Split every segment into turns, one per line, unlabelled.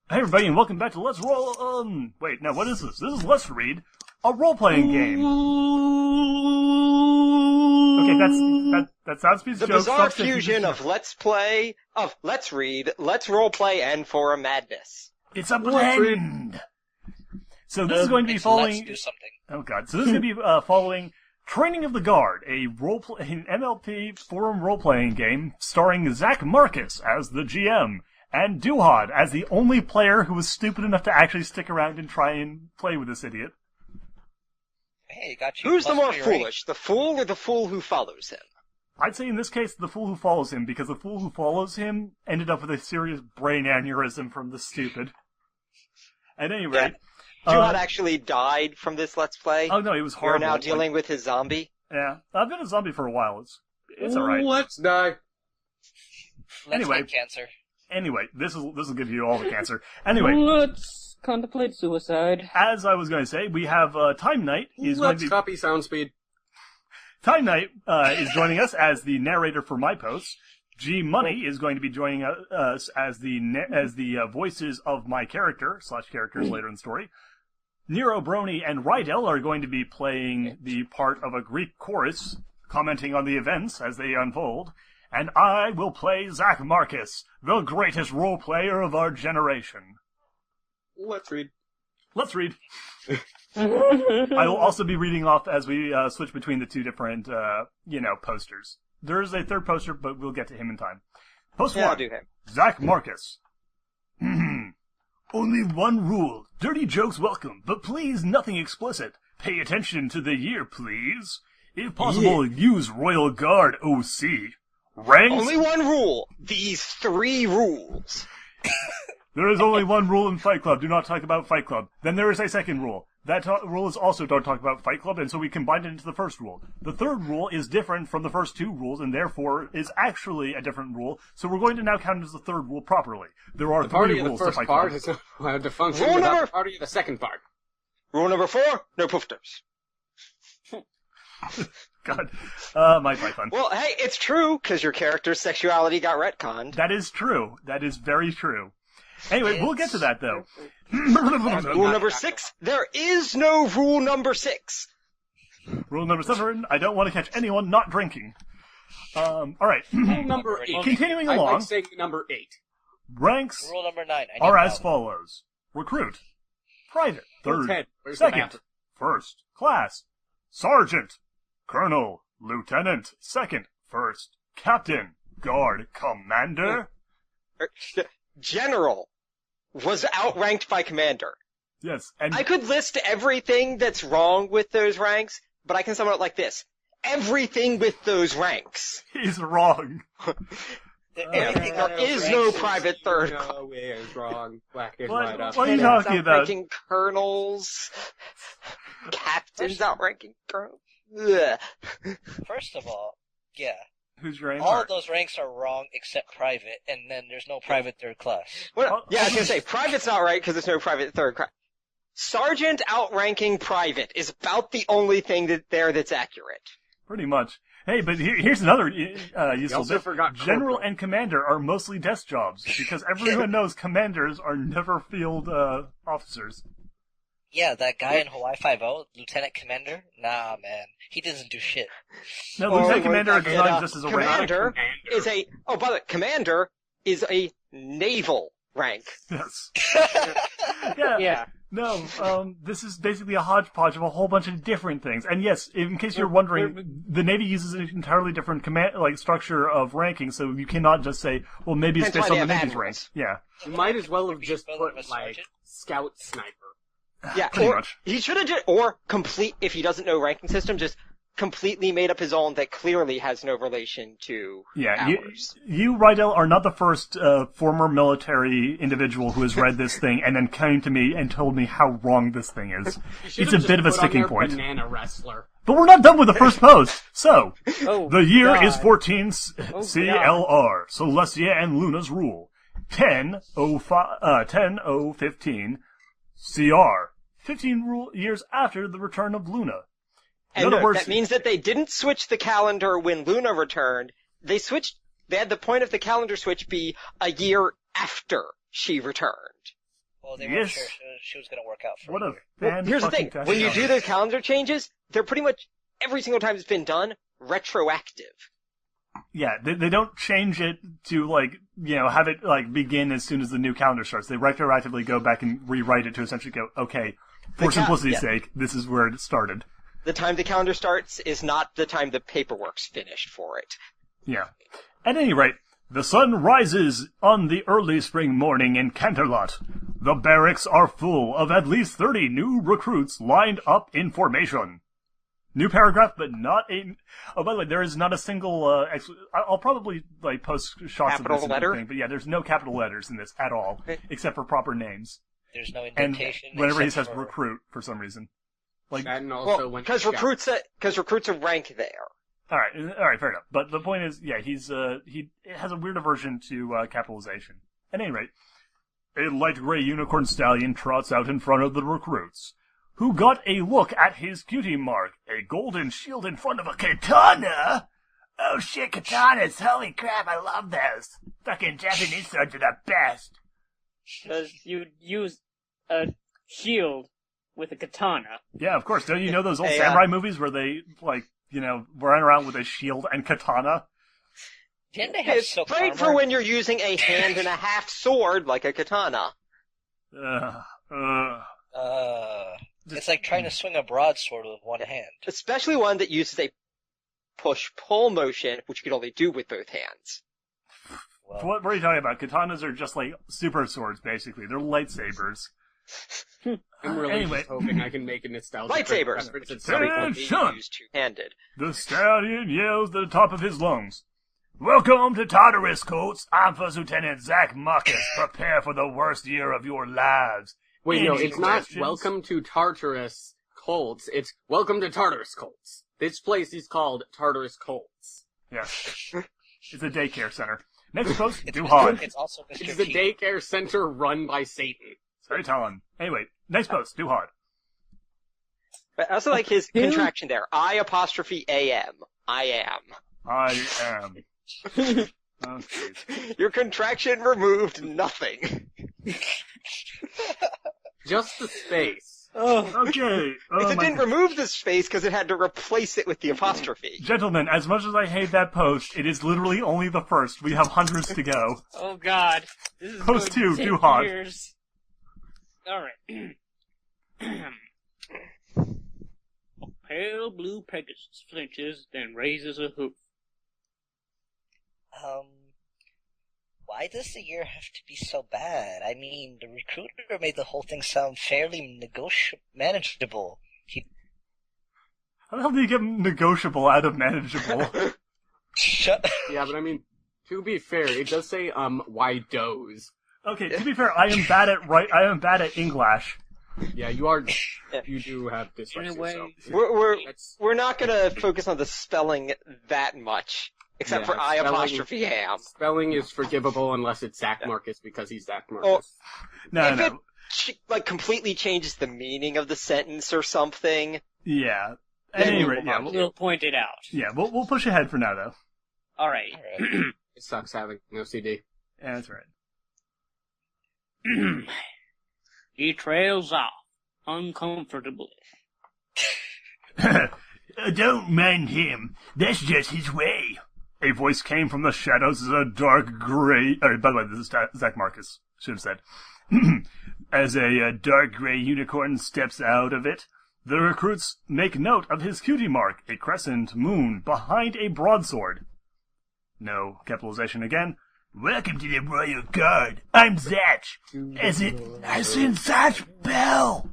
Hey everybody, and welcome back to Let's Roll. Wait, now what is this? This is Let's Read, a role-playing game. Okay, that sounds piece
The
of joke.
bizarre fusion of Let's Play, of Let's Read, Let's Roleplay, and For a Madness.
It's a blend. So this is going to be following.
Let's do something.
Oh god, so this is going to be following Training of the Guard, an MLP forum role-playing game starring Zach Marcus as the GM. And Duhad as the only player who was stupid enough to actually stick around and try and play with this idiot.
Hey, got you.
Who's the
plus
more
for your
foolish, the fool or the fool who follows him?
I'd say in this case, the fool who follows him, because the fool who follows him ended up with a serious brain aneurysm from the stupid. At any rate...
Duhad actually died from this Let's Play.
Oh no, it was horrible.
You're now dealing with his zombie.
Yeah, I've been a zombie for a while. It's alright.
Let's die.
Let's
Anyway.
get cancer.
Anyway, this will give you all the cancer. Anyway,
Let's contemplate suicide.
as I was going to say, we have Time Knight is going
Let's
to be...
copy sound speed.
Time Knight is joining us as the narrator for my posts. G Money is going to be joining us as the voices of my characters later in the story. Nero Brony and Rydell are going to be playing the part of a Greek chorus, commenting on the events as they unfold. And I will play Zach Marcus, the greatest role player of our generation.
Let's read.
Let's read. I will also be reading off as we switch between the two different, posters. There is a third poster, but we'll get to him in time. Post
Yeah, I'll
one.
do him.
Zach Marcus. Only one rule. Dirty jokes welcome, but please nothing explicit. Pay attention to the year, please. If possible, use Royal Guard OC. Ranks?
Only one rule. These 3 rules.
There is only one rule in Fight Club. Do not talk about Fight Club. Then there is a second rule. That rule is also don't talk about Fight Club, and so we combined it into the first rule. The third rule is different from the first 2 rules, and therefore is actually a different rule, so we're going to now count it as the third rule properly. There are
The
3
party of
rules
the
to
first
Fight
part
Club.
is not allowed to function
Rule
without
number-
the party of the second part.
Rule number 4, no poofters.
God. My Python.
Well, hey, it's true, because your character's sexuality got retconned.
That is true. That is very true. Anyway, we'll get to that, though.
Rule number 6, there is no rule number 6.
Rule number 7, I don't want to catch anyone not drinking. Alright.
Rule number 8.
Continuing
I
along.
like saying number 8.
Ranks
Rule number 9. I
are
need
as
help.
follows. Recruit. Private.
Rule
Third.
10. Where's the
Second.
map?
First. Class. Sergeant. Colonel. Lieutenant. Second. First. Captain. Guard. Commander.
General was outranked by commander.
Yes. And
I could list everything that's wrong with those ranks, but I can sum it up like this. Everything with those ranks.
he's wrong.
Everything
There
on those
is no
ranks
private third class.
No, it is wrong. Black and
What-
white up.
what are you
Lieutenants
talking about?
outranking colonels. Captains outranking colonels. Ugh.
First of all, yeah,
Who's your aim?
all of those ranks are wrong except private, and then there's no private third class.
Well, yeah, I was gonna say, private's not right because there's no private third class. Sergeant outranking private is about the only thing that's accurate.
Pretty much. Hey, but here's another useful
also
bit.
forgot
General
corporal.
and commander are mostly desk jobs, because everyone knows commanders are never field officers.
Yeah, that guy in Hawaii 5-0, Lieutenant Commander? Nah, man. He doesn't do shit.
No,
Or
lieutenant
when
commander does not
fucking,
exist as a rank.
commander is a, oh, by the way, commander is a naval rank.
Yes. Yeah.
Yeah.
No, this is basically a hodgepodge of a whole bunch of different things. And yes, in case you're wondering, the Navy uses an entirely different structure of ranking, so you cannot just say, well, maybe it's
Hence
based
why
on
they
the
have
Navy's rank.
admirals.
Yeah,
You might as well have
Be
just
spelling
put,
of a
like,
sergeant?
scout sniper.
Yeah,
pretty
or
much.
he should have just, or complete, if he doesn't know ranking system, just completely made up his own that clearly has no relation to
Yeah,
ours.
you, Rydell, are not the first former military individual who has read this thing and then came to me and told me how wrong this thing is.
You should
It's
have
a
just
bit of a
put on
sticking
there
point.
Banana wrestler.
But we're not done with the first post. So,
Oh,
the year
God.
is 14
Oh,
CLR, Celestia and Luna's rule. 10-015 CR. 15 years after the return of Luna. In
And
other words,
that means that they didn't switch the calendar when Luna returned. They had the point of the calendar switch be a year after she returned.
Well, they
Yes.
weren't sure she was going to work out for
What a
you.
fan.
Here's the thing: when you do
this,
those calendar changes, they're pretty much every single time it's been done retroactive.
yeah, they don't change it to have it begin as soon as the new calendar starts. They retroactively go back and rewrite it to essentially go, okay, for simplicity's sake, this is where it started.
The time the calendar starts is not the time the paperwork's finished for it.
Yeah. At any rate, the sun rises on the early spring morning in Canterlot. The barracks are full of at least 30 new recruits lined up in formation. New paragraph, but not a... Oh, by the way, there is not a single... I'll probably post shots
Capital
of this
letter?
thing, but yeah, there's no capital letters in this at all,
Okay.
except for proper names.
There's no
And
indentation.
whenever he
except
says
for...
recruit, for some reason.
And also when
because recruits are rank there.
All right, fair enough. But the point is, yeah, he has a weird aversion to capitalization. At any rate, a light gray unicorn stallion trots out in front of the recruits, who got a look at his cutie mark, a golden shield in front of a katana. Oh shit, katanas! Holy crap, I love those. Fucking Japanese swords are the best.
Because you'd use a shield with a katana.
Yeah, of course. Don't you know those old
Hey,
samurai movies where they run around with a shield and katana?
Didn't they have
It's
silk
great
armor?
for when you're using a hand and a half sword like a katana.
It's like trying to swing a broadsword with one hand.
Especially one that uses a push-pull motion, which you can only do with both hands.
Well,
What are you talking about? Katanas are just like super swords, basically. They're lightsabers.
I'm really
Anyway.
just hoping I can make a nostalgic
Lightsabers!
reference at
They
some
Hey,
point.
can
Sean.
use two-handed.
The stallion yells at the top of his lungs. Welcome to Tartarus, Colts. I'm First Lieutenant Zach Marcus. Prepare for the worst year of your lives.
Wait, no,
Any
it's not
questions?
Welcome to Tartarus Colts. It's Welcome to Tartarus Colts. This place is called Tartarus Colts.
Yeah. It's a daycare center. Next post, Duhad.
It's also Mr.
It is a
T.
daycare center run by Satan.
Satan. Anyway, next post, Duhad.
But I also like his contraction there. I''AM. I am.
I am. Oh, jeez.
Your contraction removed nothing.
Just the space.
Okay. Oh,
It
my
didn't remove the space because it had to replace it with the apostrophe.
Gentlemen, as much as I hate that post, it is literally only the first. We have hundreds to go.
Oh god. This is
Post
going to
2,
take
Duhad.
years. Alright. A pale blue Pegasus flinches, then raises a hoof.
Why does the year have to be so bad? I mean, the recruiter made the whole thing sound fairly manageable.
How the hell do you get negotiable out of manageable?
Shut.
Yeah, but I mean, to be fair, it does say, why doze?
Okay, to be fair, I am bad at English.
Yeah, you do have dyslexia,
Anyway,
so.
We're not gonna focus on the spelling that much, except
Yeah,
for I
spelling-
apostrophe am.
Spelling is forgivable unless it's Zach Marcus because he's Zach Marcus.
No,
If
no.
it completely changes the meaning of the sentence or something.
Yeah. At
Then
any
we
rate,
will
yeah.
not
We'll point it out.
Yeah, we'll push ahead for now, though.
Alright.
Alright.
It sucks having no CD.
Yeah, that's right.
He trails off, uncomfortably.
Don't mind him. That's just his way. A voice came from the shadows as a dark gray... by the way, this is Zach Marcus. Should have said. As a dark gray unicorn steps out of it, the recruits make note of his cutie mark, a crescent moon behind a broadsword. No capitalization again. Welcome to the Royal Guard. I'm Zach. As in Zach Bell.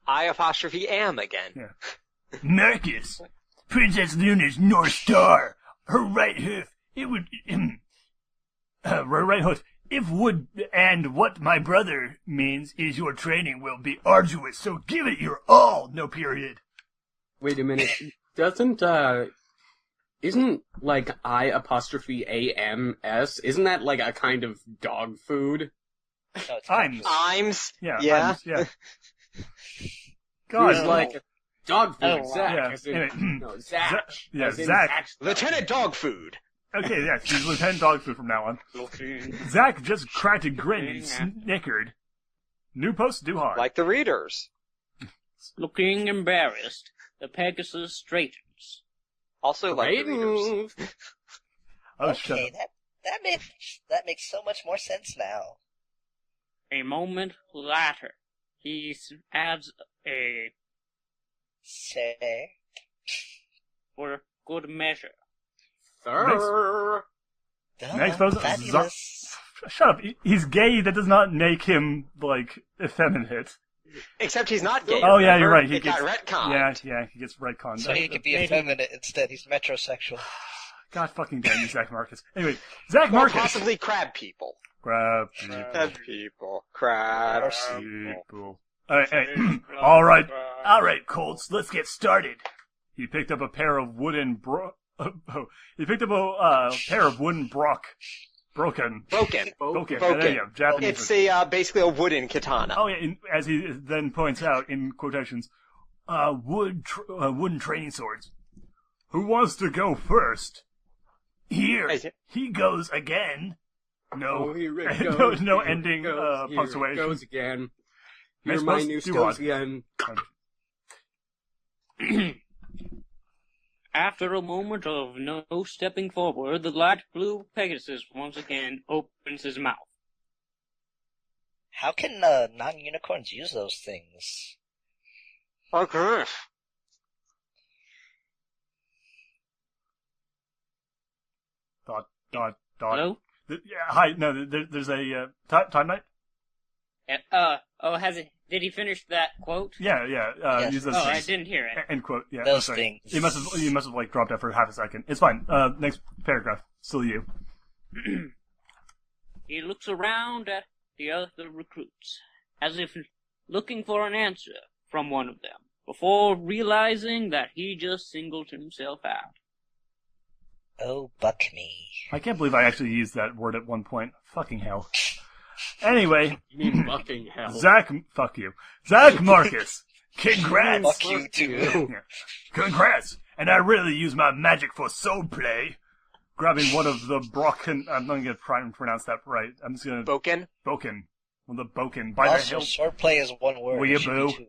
I apostrophe am again.
Yeah. Marcus. Princess Luna's North Star. Her right hoof. It would... her right hoof. If would... And what my brother means is your training will be arduous, so give it your all. No period.
Wait a minute. Doesn't, isn't, like, I apostrophe AMS, isn't that, like, a kind of dog food?
No, it's
I'm-
Imes.
Yeah.
Yeah.
Yeah.
God,
God.
like, dog food,
Oh,
Zach.
yeah.
As in,
Anyway,
no, Zach.
yeah,
as in
Zach.
Zach's dog.
Lieutenant Dog Food.
Okay, yes, he's Lieutenant Dog Food from now on. Zach just cracked a grin and snickered. New post, Duhad.
Like the readers.
Looking embarrassed, the Pegasus straightens.
Also like the readers.
Oh, shut
Okay,
up.
that makes so much more sense now.
A moment later, he adds a
Say.
for good measure.
Sir.
Next post,
Fabulous.
Shut up. He's gay. That does not make him, like, effeminate.
Except he's not gay.
Oh, yeah, you're
remember?
right. He
It got
gets
retconned.
Yeah, he gets retconned.
So he could be effeminate instead. He's metrosexual.
God fucking damn you, Zach Marcus. Anyway, Zach
Or
Marcus.
possibly crab people.
Crab
Crab people. Crab
people. All right, Colts. Let's get started. He picked up a pair of wooden pair of wooden broken.
Broken.
There you go. Japanese.
It's basically a wooden katana.
Oh yeah, as he then points out in quotations, wooden training swords. Who wants to go first? Here, he goes again. No,
Here it goes.
no
Here it
ending
goes.
punctuation.
Here it goes again.
Next
Here my
post,
news
Duhad.
goes again.
After a moment of no stepping forward, the light blue Pegasus once again opens his mouth.
How can non-unicorns use those things?
Okay.
Dot.
Hello?
Yeah, hi. No, there's a time night.
Did he finish that quote?
Yeah.
Yes.
Use those
Oh, I
things.
didn't hear it.
End quote. Yeah.
Those
sorry.
things.
You must have like dropped out for half a second. It's fine. Next paragraph. Still you.
He looks around at the other recruits, as if looking for an answer from one of them, before realizing that he just singled himself out.
Oh, buck me.
I can't believe I actually used that word at one point. Fucking hell. Anyway,
You mean fucking hell.
fuck you. Zach Marcus. Congrats.
Fuck you too.
Yeah. Congrats. And I really use my magic for swordplay. Grabbing one of the broken... I'm not going to try and pronounce that right. I'm just going to...
Boken.
Boken. One of the Boken. By the
Also,
hilt.
swordplay is one word. It should be
Weeaboo.
two.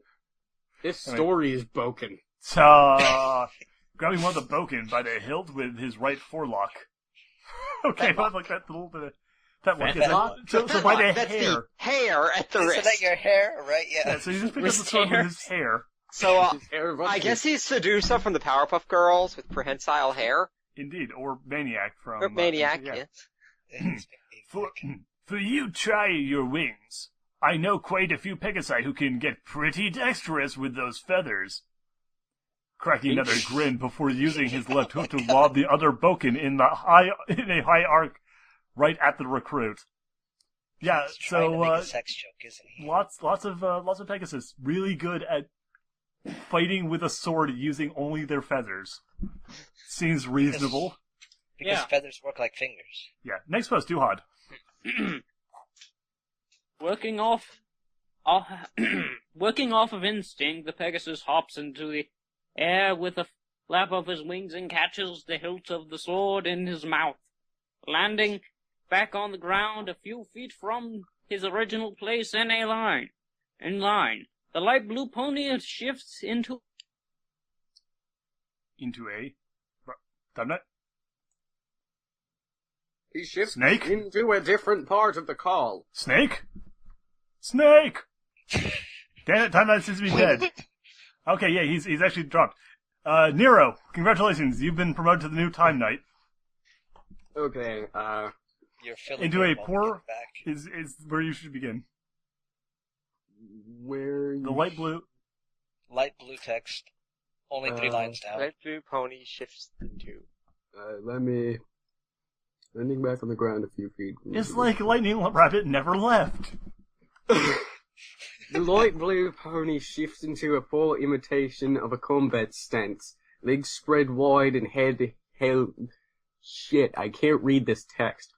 This story is broken.
Grabbing one of the Boken by the hilt with his right forelock. Okay, but like that little bit of... That one. So by the
That's
hair.
the hair at the
Isn't
wrist.
that your hair? Right, yeah.
Yeah, so you just picked up the
Wrist
sword with
hair.
his hair.
So,
His hair of
I
upkeep.
guess he's Sedusa from the Powerpuff Girls with prehensile hair.
Indeed. Or Maniac from...
Or Maniac,
yeah.
yes.
For you try your wings. I know quite a few Pegasi who can get pretty dexterous with those feathers. Cracking another grin before using his left hook to lob the other Boken in a high arc right at the recruit. Yeah,
He's trying to make
so
a sex joke, isn't he?
lots of Pegasus really good at fighting with a sword using only their feathers. Seems reasonable.
Because
Yeah.
feathers work like fingers.
Yeah. Next post, Duhad.
Working off of instinct, the Pegasus hops into the air with a flap of his wings and catches the hilt of the sword in his mouth, landing back on the ground a few feet from his original place in line. The light blue pony shifts into
A. Done it?
He shifts
Snake?
into a different part of the call.
Snake? Snake! Damn it, Time Knight seems to be dead. Okay, yeah, he's actually dropped. Nero, congratulations, you've been promoted to the new Time Knight.
Okay,
You're filling
Into
your
a
moment
poor
back.
is where you should begin.
where
The light blue.
Light blue text. Only 3 lines down.
Light blue pony shifts into.
landing back on the ground a few feet.
It's like Lightning Rabbit never left.
The light blue pony shifts into a full imitation of a combat stance. Legs spread wide and head held. Shit, I can't read this text.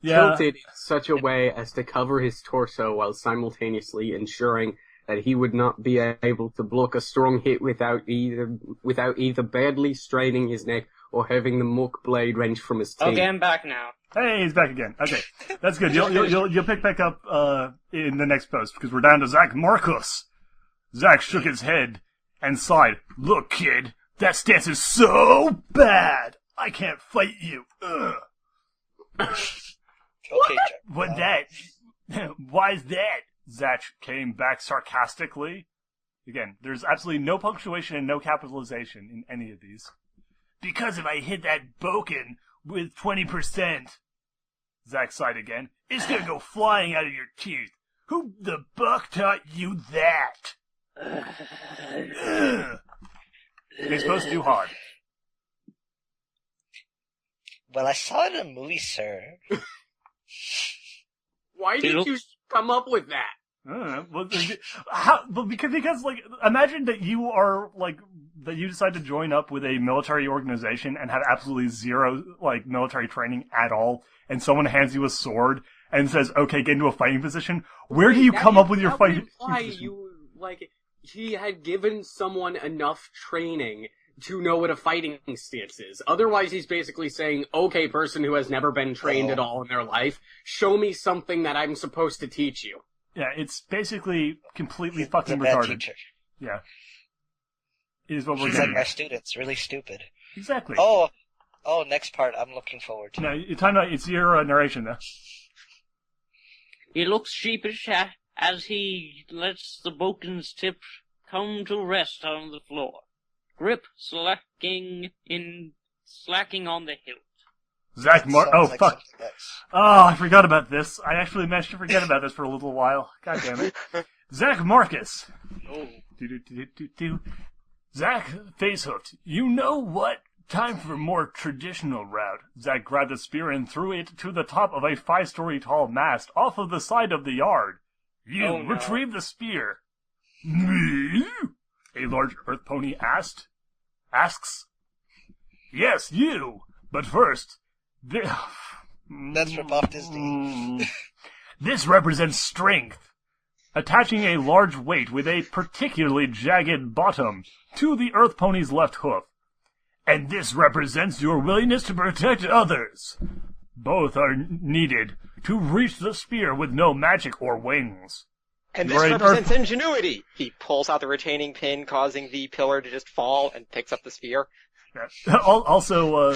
Yeah.
Tilted in such a way as to cover his torso while simultaneously ensuring that he would not be able to block a strong hit without either badly straining his neck or having the muck blade wrenched from his teeth.
Okay, I'm back now.
Hey, he's back again. Okay, that's good. You'll pick back up in the next post because we're down to Zach Marcus. Zach shook his head and sighed. Look, kid, that stance is so bad. I can't fight you. Ugh.
Okay,
What that? Why's that? Zach came back sarcastically. Again, there's absolutely no punctuation and no capitalization in any of these. Because if I hit that boken with 20%, Zach sighed again, it's gonna go flying out of your teeth. Who the buck taught you that? You're supposed to do hard.
Well, I saw it in a movie, sir.
Why did you come up with that?
Because like, imagine that you are like that you decide to join up with a military organization and have absolutely zero like military training at all, and someone hands you a sword and says, "Okay, get into a fighting position." Where do you come up with your fighting position?
He had given someone enough training to know what a fighting stance is. Otherwise, he's basically saying, "Okay, person who has never been trained at all in their life, show me something that I'm supposed to teach you."
Yeah, it's basically completely fucking
He's a bad
retarded.
teacher.
Yeah. It is what we're
He's like
getting
our
at.
students, really stupid.
Exactly.
Oh, next part I'm looking forward to.
No, it's your narration, though.
He looks sheepish as he lets the boken's tip come to rest on the floor. Grip slacking on the hilt.
Zach
Sounds
Oh,
like
fuck.
something else.
Oh, I forgot about this. I actually managed to forget about this for a little while. God damn it. Zach Marcus.
Oh.
Do. Zach Facehooked. You know what? Time for a more traditional route. Zach grabbed a spear and threw it to the top of a 5-story tall mast off of the side of the yard. You retrieve the spear. Me? A large earth pony asks. Yes, you. But first,
That's from Off Disney.
This represents strength. Attaching a large weight with a particularly jagged bottom to the earth pony's left hoof. And this represents your willingness to protect others. Both are needed to reach the spear with no magic or wings.
And this represents ingenuity. He pulls out the retaining pin, causing the pillar to just fall, and picks up the spear.
Yeah. Also,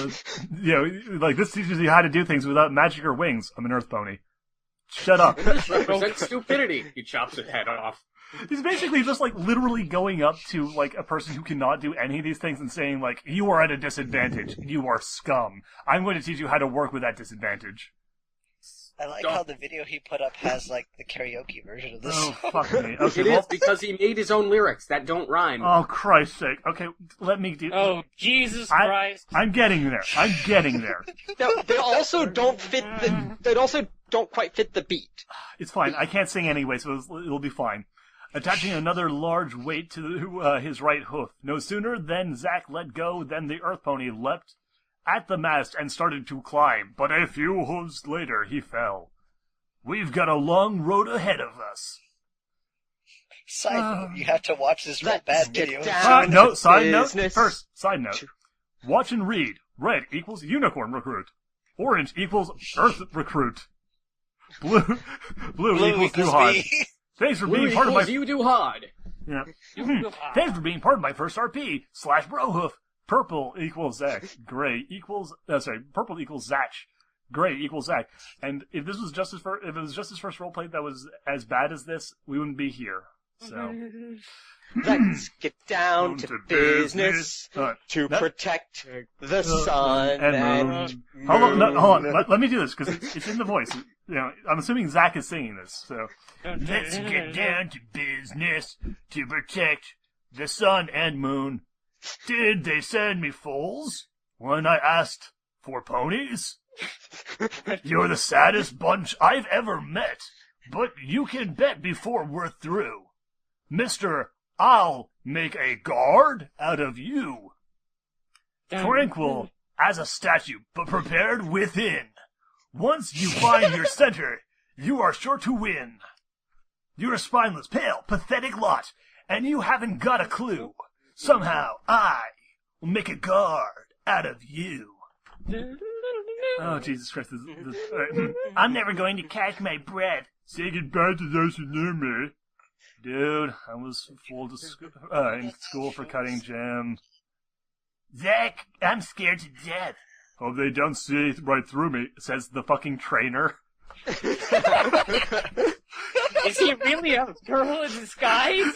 like this teaches you how to do things without magic or wings. I'm an earth pony. Shut up.
This represents stupidity. He chops his head off.
He's basically just like literally going up to like a person who cannot do any of these things and saying like, you are at a disadvantage. You are scum. I'm going to teach you how to work with that disadvantage.
I like how the video he put up has like the karaoke version of this.
Oh,
song.
fuck me. Okay,
It is because he made his own lyrics that don't rhyme.
Oh, Christ's sake. Okay, let me do...
Oh, Jesus Christ.
I'm getting there.
No, they also don't fit they also don't quite fit the beat.
It's fine. I can't sing anyway, so it'll be fine. Attaching another large weight to his right hoof. No sooner than Zach let go than the earth pony leapt at the mast and started to climb, but a few hooves later he fell. We've got a long road ahead of us.
Side note, you have to watch this real bad video.
Side note. First, side note. Watch and read. Red equals unicorn recruit. Orange equals earth recruit. Blue equals Duhad.
me.
Thanks for
Blue
being part of my...
you do hard.
Yeah. Thanks for being part of my first RP. /Brohoof. Purple equals Zach. Gray equals... purple equals Zach. Gray equals Zach. And if this was just his first... If it was just his first roleplay that was as bad as this, we wouldn't be here. So...
Let's get down to business to protect the sun
and
moon.
Hold on. Let me do this, because it's in the voice. You know, I'm assuming Zach is singing this, so... Let's get down to business to protect the sun and moon. Did they send me foals when I asked for ponies? You're the saddest bunch I've ever met, but you can bet before we're through. Mister, I'll make a guard out of you. Tranquil as a statue, but prepared within. Once you find your center, you are sure to win. You're a spineless, pale, pathetic lot, and you haven't got a clue. Somehow, I will make a guard out of you. Oh, Jesus Christ. I'm never going to catch my breath. Say goodbye to those who knew me. Dude, I was in school for cutting gym. Zach, I'm scared to death. Hope they don't see right through me, says the fucking trainer.
Is he really a girl in disguise?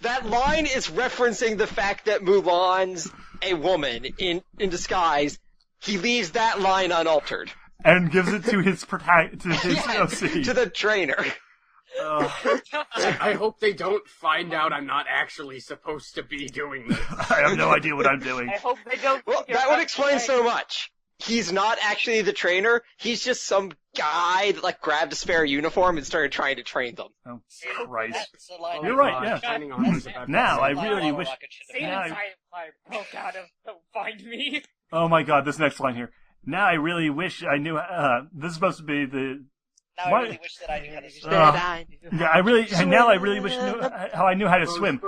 That line is referencing the fact that Mulan's a woman in disguise. He leaves that line unaltered.
And gives it to his OC.
To the trainer.
I hope they don't find out I'm not actually supposed to be doing this.
I have no idea what I'm doing.
I hope they don't.
Well, that would explain so much. He's not actually the trainer. He's just some guy that grabbed a spare uniform and started trying to train them.
Oh, Christ.
That's the line.
You're right, yeah. Now, I really wish...
Oh god, don't find me.
Oh my god, this next line here. Now I really wish I knew... this is supposed to be the...
Now I really wish that I knew how to swim.
Now I really wish how I knew how to swim.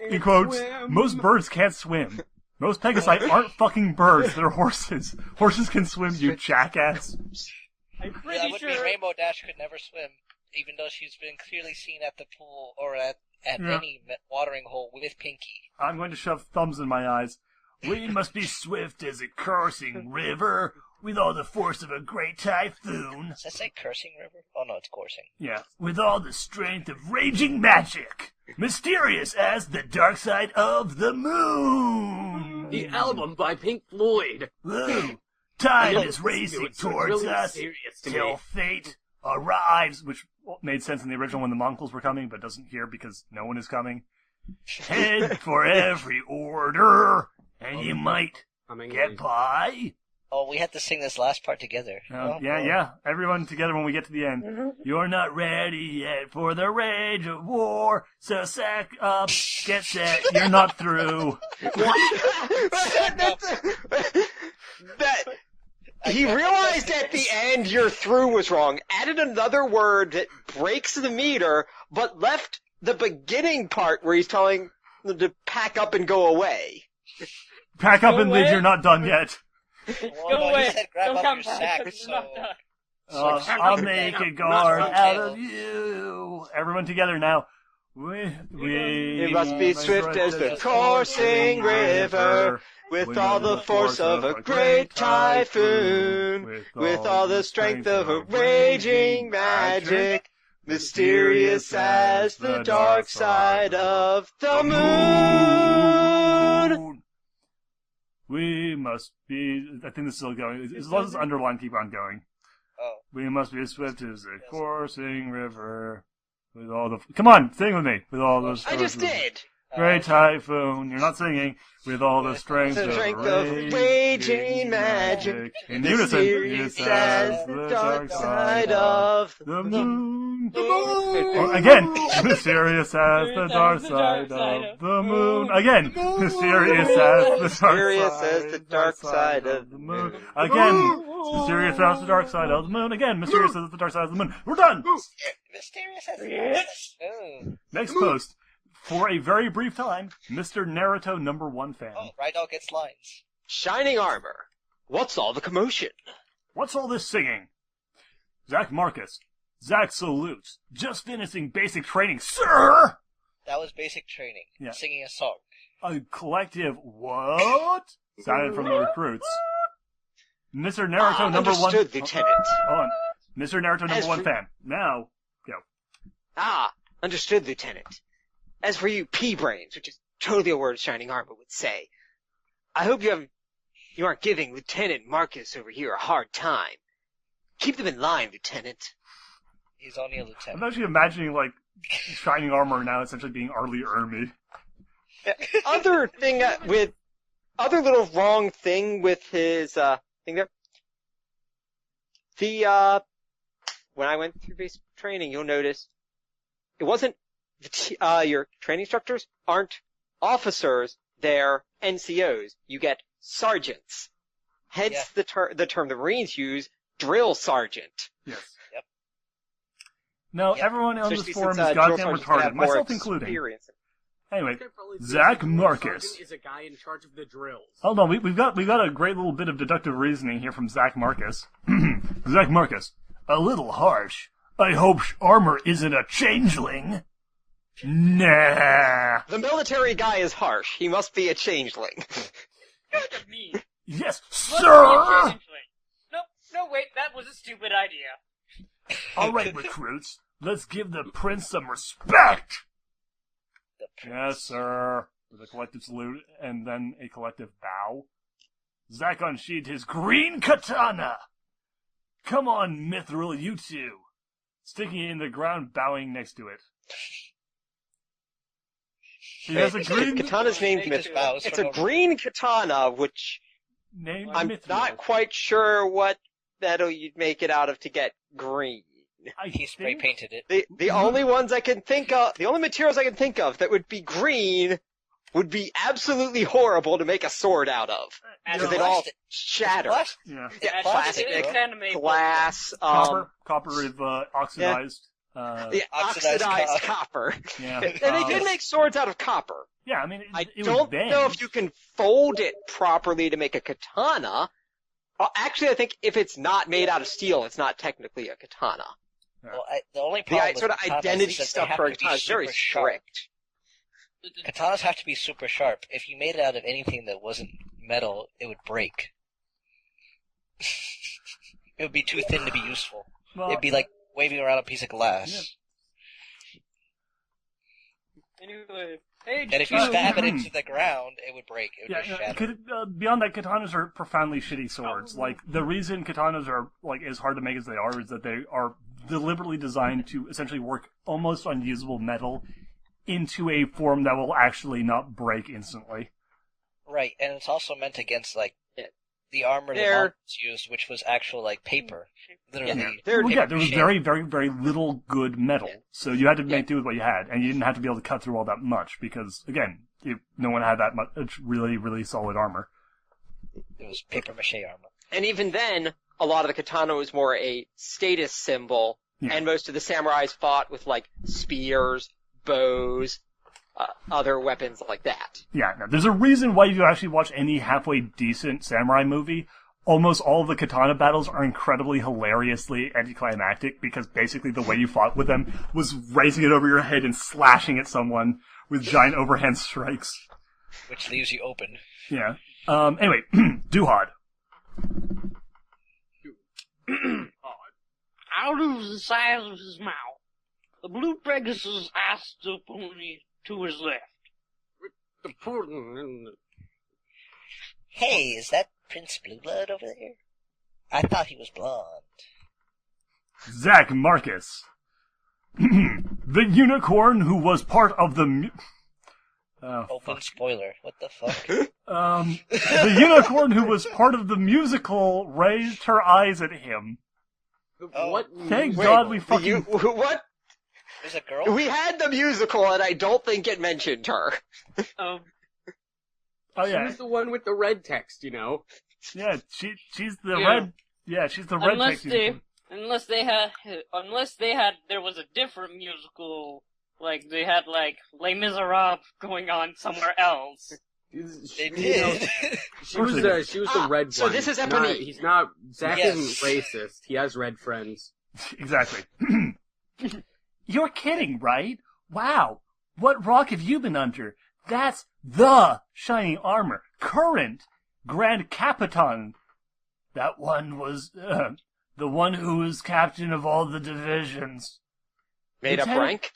In quotes, most birds can't swim. Most Pegasi aren't fucking birds, they're horses. Horses can swim, you jackass.
I'm
That
pretty
would
sure.
mean Rainbow Dash could never swim, even though she's been clearly seen at the pool or at any watering hole with Pinky.
I'm going to shove thumbs in my eyes. We must be swift as a coursing river, with all the force of a great typhoon.
Does that say cursing river? Oh no, it's coursing.
Yeah. With all the strength of raging magic, mysterious as the dark side of the moon.
The album by Pink Floyd.
Whoa. Time is racing towards us till fate arrives, which made sense in the original when the Mongols were coming, but doesn't here because no one is coming. Head for every order, and you might get by.
Oh, we had to sing this last part together.
Yeah. Everyone together when we get to the end. You're not ready yet for the rage of war, so sack up, get set, you're not through.
He realized at the end "you're through" was wrong, added another word that breaks the meter, but left the beginning part where he's telling them to pack up and go away.
Pack up and leave, you're not done yet.
Go away.
He said grab
Don't
up
come
your
back,
sack,
'cause
so...
you're not done.
I'll make a guard out of you. Everyone together now. We
must be swift as the coursing river, with all the force of a great typhoon, with all the strength of a raging magic, mysterious as the dark side of the moon.
We must be... I think this is still going. As long as it's underlined, keep on going.
Oh.
We must be as swift as a coursing river. With all the... Come on, sing with me. With all the...
I just did.
Great typhoon. You're not singing. With all the strength of
raging magic.
In unison.
Mysterious as the dark side of
the moon. The moon. Again. Mysterious as the dark side of the moon. Again. Mysterious as the dark side of the moon. Again. Mysterious as the dark side of the moon. Again. Mysterious as the dark side of the moon. We're done.
Mysterious as the dark side.
Next post. For a very brief time, Mr. Naruto #1 fan.
Oh, Rydell gets lines.
Shining armor. What's all the commotion?
What's all this singing? Zach Marcus. Zach salutes. Just finishing basic training, sir!
That was basic training.
Yeah.
Singing a song.
A collective what? Sounded from the recruits. Mr. Naruto #1...
Understood, Lieutenant.
Hold on. Mr. Naruto #1 fan. Now, go.
Understood, Lieutenant. As for you pea-brains, which is totally a word Shining Armor would say, I hope you aren't giving Lieutenant Marcus over here a hard time. Keep them in line, Lieutenant.
He's only a
I'm
lieutenant.
actually imagining, Shining Armor now essentially being Arlie Ermy.
Other little wrong thing with his, thing there. When I went through basic training, you'll notice it wasn't your training instructors aren't officers, they're NCOs. You get sergeants. Hence the term the Marines use, drill sergeant.
Yes.
Yep.
No, everyone on this
Especially
forum
since,
is
drill
goddamn
sergeants have
retarded,
more
myself including.
experience.
Anyway,
Okay, probably
Zach
the
Marcus.
sergeant is a guy in charge of the drills.
Hold on, we've got a great little bit of deductive reasoning here from Zach Marcus. Zach Marcus, a little harsh. I hope armor isn't a changeling. Nah.
The military guy is harsh. He must be a changeling.
Look at me.
Yes,
Must be a
sir.
changeling. No, wait, that was a stupid idea.
All right, recruits, let's give the prince some respect.
The
Yes, sir. With a collective salute and then a collective bow. Zack unsheathed his green katana. Come on, Mithril, you two. Sticking it in the ground, bowing next to it. He has a green
Katana's named
He just
Mithril.
bows
It's
for
a
no
green katana, which
named
I'm
Mithril.
not quite sure what metal you'd make it out of to get green.
He spray painted it.
The only ones I can think of, the only materials I can think of that would be green would be absolutely horrible to make a sword out of.
And
Because they'd all shatter.
What?
Yeah.
Yeah,
Plastic,
plastic,
bro.
Anime
glass,
Copper is oxidized.
the
Oxidized
oxidized copper.
Yeah.
And they did make swords out of copper.
Yeah, I mean,
I
it
don't
was banned.
know if you can fold it properly to make a katana. Actually, I think if it's not made out of steel, it's not technically a katana.
Well, the only
The
problem with
sort of
katanas
identity
is that they
stuff
have
for a
to be
katana is very
super sharp.
strict.
Katanas have to be super sharp. If you made it out of anything that wasn't metal, it would break. It would be too thin to be useful.
Well,
It'd be like waving around a piece of glass.
Anyway, hey,
And if you stab it into the ground, it would break. It would just shatter.
Beyond that, katanas are profoundly shitty swords. Like, the reason katanas are, like, as hard to make as they are is that they are deliberately designed to essentially work almost unusable metal into a form that will actually not break instantly.
Right, and it's also meant against, like,
Yeah.
the armor the
They're-
monks used, which was actual, like, paper. Literally.
They're-
Well, yeah, there was
paper-mache.
very, very, very little good metal.
Yeah.
So you had to make do with what you had, and you didn't have to be able to cut through all that much, because, again, no one had that much really, really solid armor.
It was paper-mache armor.
And even then, a lot of the katana was more a status symbol,
Yeah.
and most of the samurais fought with, like, spears, bows, other weapons like that.
Yeah, no, there's a reason why you actually watch any halfway decent samurai movie. Almost all of the katana battles are incredibly hilariously anticlimactic, because basically the way you fought with them was raising it over your head and slashing at someone with giant overhand strikes.
Which leaves you open.
Yeah. Anyway, Duhad.
out of the side of his mouth, the blue Pegasus asked the pony to his left.
The Putin.
Hey, is that Prince Blueblood over there? I thought he was blonde.
Zach Marcus. The unicorn who was part of the...
Open spoiler. What the fuck?
The unicorn who was part of the musical raised her eyes at him.
Oh.
What?
Thank
Wait,
God we
The
fucking...
what?
There's a girl?
We had the musical, and I don't think it mentioned her.
Oh,
She
yeah.
was the one with the red text, you know.
Yeah, she's the
Yeah.
red... Yeah, she's the red
Unless
text.
unless they had, there was a different musical, like they had like Les Miserables going on somewhere else.
They
You know,
did.
she was the red
so
one.
this is
Not-
Eponine.
He's not. Zach
Yes.
isn't racist. He has red friends.
Exactly. You're kidding, right? Wow. What rock have you been under? That's the shining armor. Current Grand Capitan. That one was the one who was captain of all the divisions.
Made up
Lieutenant-
rank?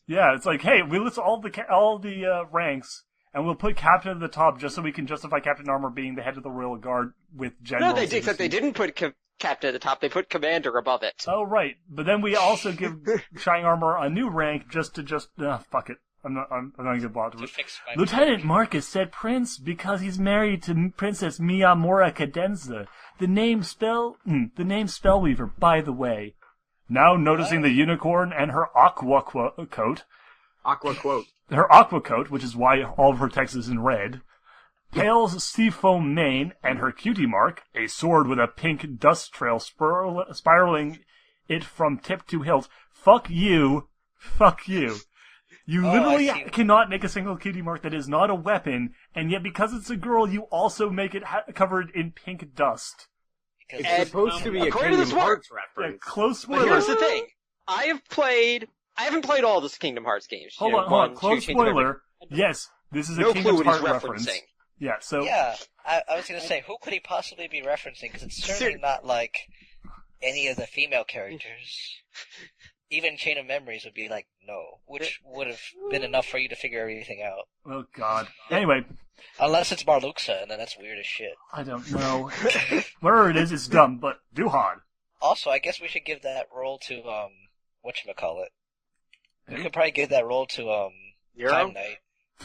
Yeah, it's like, hey, we list all the ranks, and we'll put captain at the top just so we can justify Captain Armor being the head of the Royal Guard with generals.
No, they did, except they didn't put captain at the top. They put commander above it.
Oh, right. But then we also give Shining Armor a new rank fuck it. I'm not gonna get bothered
To
with it.
fix my
Lieutenant Marcus said Prince because he's married to Princess Miyamura Cadenza. The name Spellweaver, by the way. Now noticing the unicorn and her aqua coat.
Aqua quote.
Her aqua coat, which is why all of her text is in red. Pale's seafoam mane and her cutie mark, a sword with a pink dust trail spiraling it from tip to hilt. Fuck you. Fuck you. You
Oh,
literally
I see.
cannot make a single cutie mark that is not a weapon, and yet because it's a girl, you also make it covered in pink dust.
Because
It's
And,
supposed to be a
according to
Kingdom
this
Hearts
Yeah,
reference.
close
But
spoiler.
here's the thing. I haven't played all the Kingdom Hearts games.
Hold
You know,
on, hold on.
1, 2,
Close
Kingdom Hearts.
spoiler. Yes, this is a
No
Kingdom
clue what he's
Hearts
referencing.
reference. Yeah, so
yeah, I was gonna say, who could he possibly be referencing? Because it's certainly not like any of the female characters. Even Chain of Memories would be like, no, which would have been enough for you to figure everything out.
oh god. Anyway,
Unless it's Marluxa, and then that's weird as shit.
I don't know. Wherever it is, it's dumb. But Duhad.
Also, I guess we should give that role to, whatchamacallit. We
Who?
could probably give that role to,
Nero?
Time Knight.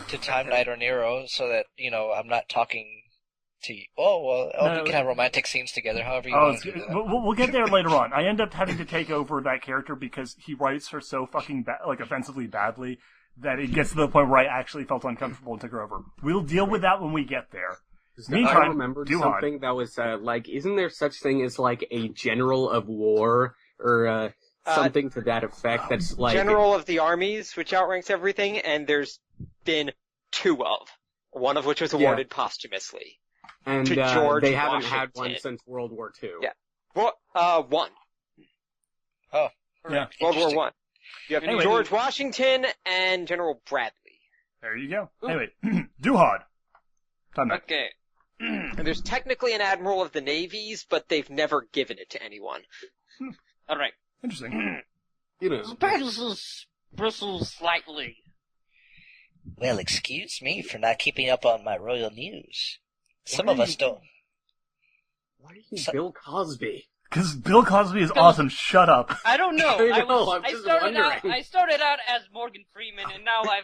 To Time Knight or Nero, so that, I'm not talking to you. Oh, well,
No.
we can have romantic scenes together, however you
Oh,
want to do that.
we'll get there later on. I end up having to take over that character because he writes her so fucking offensively badly that it gets to the point where I actually felt uncomfortable and took her over. We'll deal with that when we get there. Meantime,
I remembered
Duhad.
something that was isn't there such thing as like a general of war or something to that effect? That's like
General of the Armies, which outranks everything, and there's been 2 of. One of which was awarded posthumously.
and
to George
they haven't had one
Washington.
since World War II.
Yeah. Well, 1.
Oh,
Yeah.
World War
interesting.
1. You have
Anyway.
George Washington and General Bradley.
There you go. Anyway, Duhad. Time Knight.
Okay. And there's technically an admiral of the navies, but they've never given it to anyone.
All right.
Interesting.
You know,
Pegasus bristles slightly.
Well, excuse me for not keeping up on my royal news. Some
Why
of
are
us
you-
don't.
why are you Bill Cosby?
Because Bill Cosby is awesome. Shut up.
I don't know.
I know, I'm
I
just
started out.
wondering.
I started out as Morgan Freeman, and now I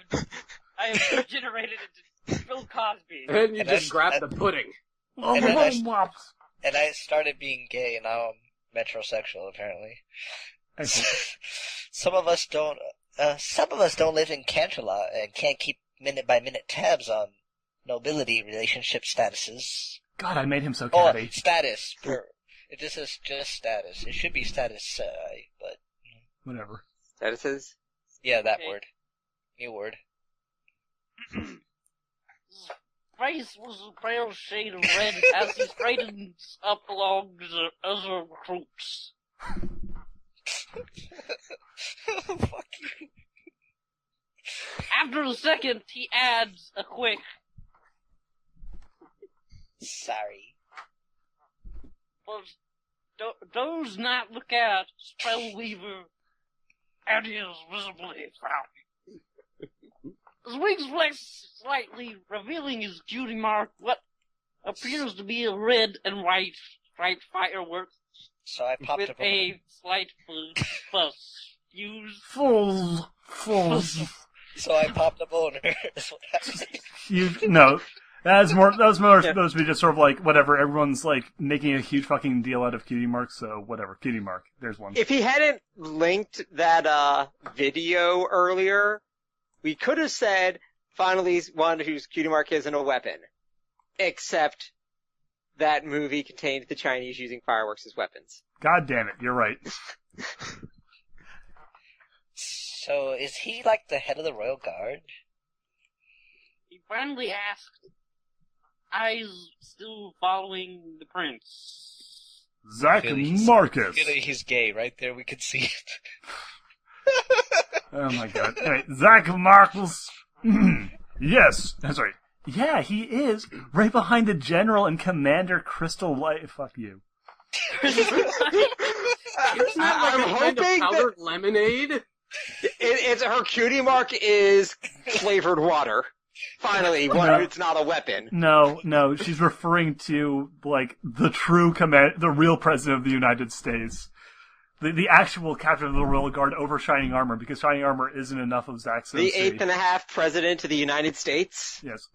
have degenerated into Bill Cosby.
And you
And
just
that's-
grab the pudding.
Oh,
And then I-
wops.
And I started being gay, and now I'm metrosexual, apparently.
I see.
Some of us don't. Some of us don't live in Canterlot and can't keep minute-by-minute tabs on nobility relationship statuses.
God, I made him so
Or
catty.
status. This is just status. It should be status, but
Whatever.
That it is.
yeah, that
Okay.
word. New word.
His face was a pale shade of red as he straightens up along the other recruits.
Fuck you.
After a second, he adds a quick,
Sorry.
"But does not look out, Spellweaver," and he is visibly frowning. His wings flex slightly, revealing his cutie mark, what appears to be a red and white striped firework
So I popped
with
up.
a slight fuss fuse.
Fools.
So I popped a boner. That's what happened.
No. That was more supposed to be just sort of like, whatever, everyone's like making a huge fucking deal out of cutie marks, so whatever, cutie mark. There's one.
If he hadn't linked that video earlier, we could have said finally one whose cutie mark isn't a weapon. Except that movie contained the Chinese using fireworks as weapons.
God damn it, you're right.
So is he like the head of the royal guard?
He finally asked, "Eyes still following the prince?"
Zach Marcus.
He's gay, right there. We could see it.
Oh my god. Alright, Zach Marcus. Yes. That's right. Yeah, he is. Right behind the General and Commander Crystal Light. Fuck you.
Isn't that like
I'm
a kind of
hoping
powdered lemonade?
It's her cutie mark is flavored water. Finally, it's not a weapon.
No, she's referring to, like, the real President of the United States. The actual captain of the Royal Guard over Shining Armor, because Shining Armor isn't enough of Zach's
The
OC.
8.5 president of the United States.
Yes.